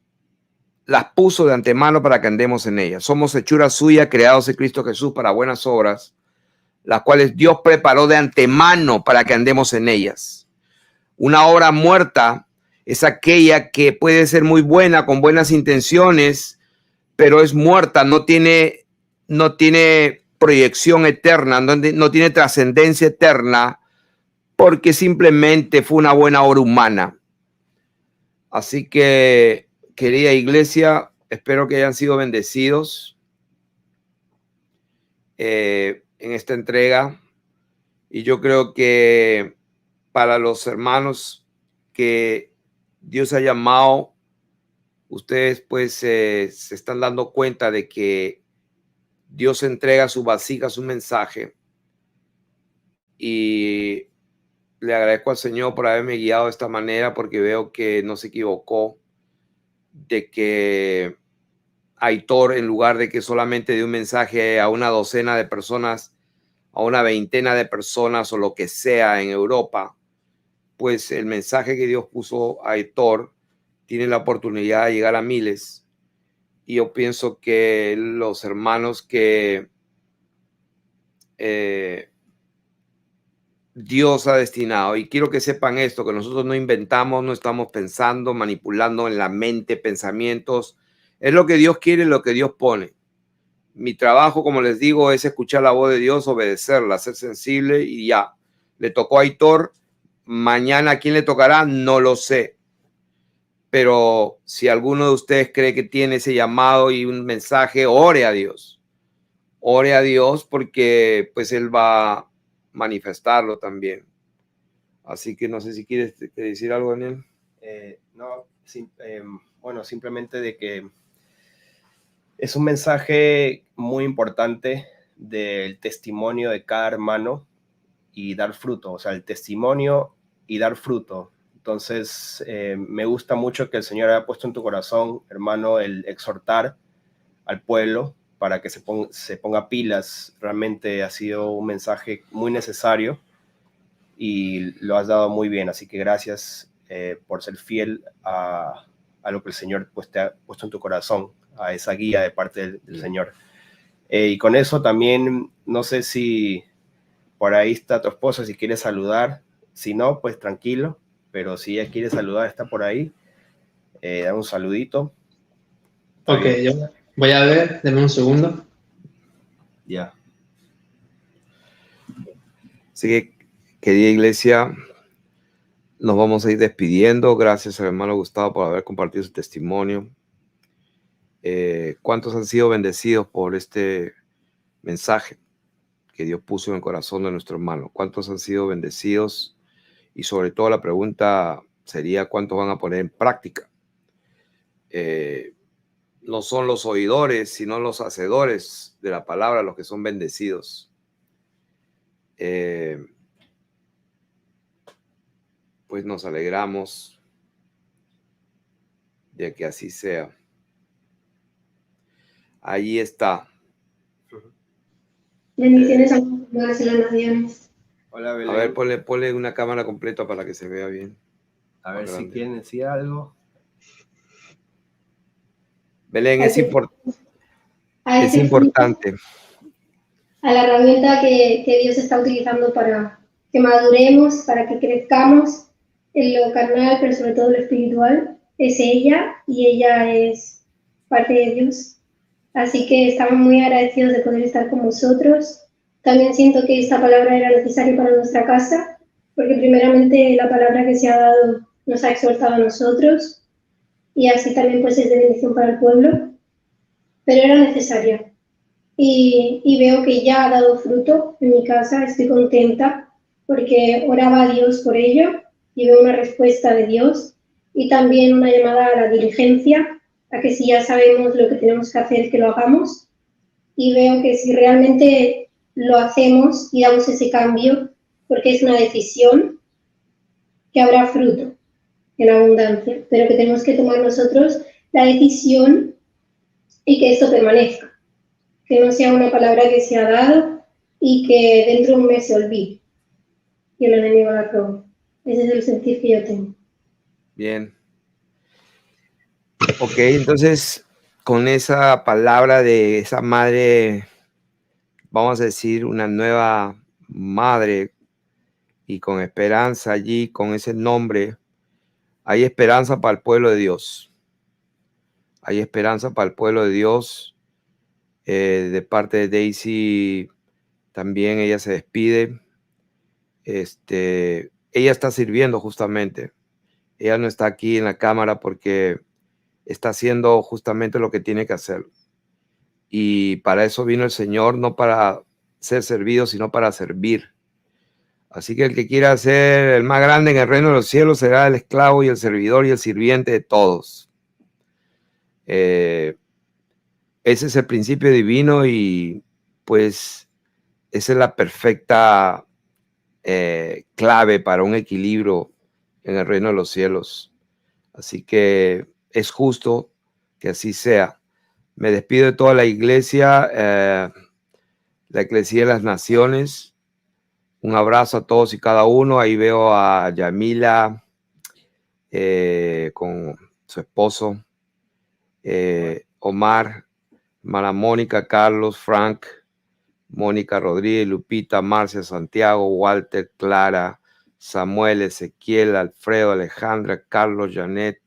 las puso de antemano para que andemos en ellas. Somos hechura suya, creados en Cristo Jesús para buenas obras, las cuales Dios preparó de antemano para que andemos en ellas. Una obra muerta es aquella que puede ser muy buena, con buenas intenciones, pero es muerta, no tiene proyección eterna, no tiene trascendencia eterna, porque simplemente fue una buena obra humana. Así que, querida iglesia, espero que hayan sido bendecidos en esta entrega. Y yo creo que para los hermanos que Dios ha llamado, ustedes pues se están dando cuenta de que Dios entrega su vasija, su mensaje. Y le agradezco al Señor por haberme guiado de esta manera, porque veo que no se equivocó, de que Aitor, en lugar de que solamente dé un mensaje a una docena de personas, a una veintena de personas o lo que sea en Europa, pues el mensaje que Dios puso a Aitor tiene la oportunidad de llegar a miles. Y yo pienso que los hermanos que Dios ha destinado, y quiero que sepan esto, que nosotros no inventamos, no estamos pensando, manipulando en la mente pensamientos. Es lo que Dios quiere, lo que Dios pone. Mi trabajo, como les digo, es escuchar la voz de Dios, obedecerla, ser sensible y ya. Le tocó a Aitor. Mañana a quién le tocará, no lo sé. Pero si alguno de ustedes cree que tiene ese llamado y un mensaje, ore a Dios. Ore a Dios, porque pues Él va a manifestarlo también. Así que no sé si quieres decir algo, Daniel. Bueno, simplemente de que es un mensaje muy importante del testimonio de cada hermano y dar fruto, o sea, el testimonio y dar fruto. Entonces, me gusta mucho que el Señor haya puesto en tu corazón, hermano, el exhortar al pueblo para que se ponga pilas. Realmente ha sido un mensaje muy necesario y lo has dado muy bien. Así que gracias por ser fiel a lo que el Señor pues, te ha puesto en tu corazón, a esa guía de parte del Señor. Y con eso también, no sé si por ahí está tu esposa, si quiere saludar. Si no, pues tranquilo. Pero si ella quiere saludar, está por ahí. Da un saludito. Ok, yo voy a ver, deme un segundo. Ya. Así que, querida iglesia, nos vamos a ir despidiendo. Gracias al hermano Gustavo por haber compartido su testimonio. ¿Cuántos han sido bendecidos por este mensaje que Dios puso en el corazón de nuestro hermano? ¿Cuántos han sido bendecidos? Y sobre todo la pregunta sería, ¿cuántos van a poner en práctica? No son los oidores, sino los hacedores de la palabra los que son bendecidos. Pues nos alegramos de que así sea. Allí está. Bendiciones a los hermanos en las naciones. Hola, Belén. A ver, ponle una cámara completa para que se vea bien. A ver si quieren decir algo. Belén, es importante. A la herramienta que Dios está utilizando para que maduremos, para que crezcamos en lo carnal, pero sobre todo en lo espiritual, es ella, y ella es parte de Dios. Así que estamos muy agradecidos de poder estar con vosotros. También siento que esta palabra era necesaria para nuestra casa, porque primeramente la palabra que se ha dado nos ha exhortado a nosotros, y así también pues es de bendición para el pueblo, pero era necesaria. Y veo que ya ha dado fruto en mi casa, estoy contenta, porque oraba a Dios por ello, y veo una respuesta de Dios, y también una llamada a la diligencia, a que si ya sabemos lo que tenemos que hacer, que lo hagamos, y veo que si realmente lo hacemos y damos ese cambio, porque es una decisión que habrá fruto en abundancia, pero que tenemos que tomar nosotros la decisión y que esto permanezca, que no sea una palabra que se ha dado y que dentro de un mes se olvide y el enemigo la robe. Ese es el sentir que yo tengo. Bien. Ok, entonces con esa palabra de esa madre, vamos a decir, una nueva madre y con esperanza allí, con ese nombre, hay esperanza para el pueblo de Dios. Hay esperanza para el pueblo de Dios. De parte de Daisy, también ella se despide. Ella está sirviendo justamente. Ella no está aquí en la cámara porque está haciendo justamente lo que tiene que hacer. Y para eso vino el Señor, no para ser servido, sino para servir. Así que el que quiera ser el más grande en el reino de los cielos será el esclavo y el servidor y el sirviente de todos. Ese es el principio divino y pues esa es la perfecta clave para un equilibrio en el reino de los cielos. Así que es justo que así sea. Me despido de toda la iglesia, la Iglesia de las Naciones. Un abrazo a todos y cada uno. Ahí veo a Yamila con su esposo, Omar, hermana Mónica, Carlos, Frank, Mónica Rodríguez, Lupita, Marcia, Santiago, Walter, Clara, Samuel, Ezequiel, Alfredo, Alejandra, Carlos, Janet,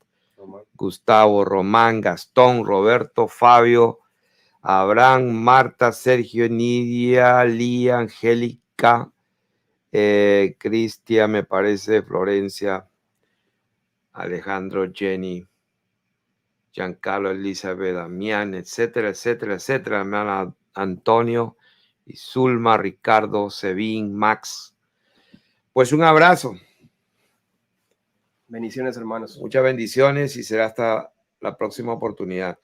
Gustavo, Román, Gastón, Roberto, Fabio, Abraham, Marta, Sergio, Nidia, Lía, Angélica, Cristian, me parece, Florencia, Alejandro, Jenny, Giancarlo, Elizabeth, Damián, etcétera, etcétera, etcétera, hermana Antonio, y Zulma, Ricardo, Sebín, Max. Pues un abrazo. Bendiciones, hermanos. Muchas bendiciones y será hasta la próxima oportunidad.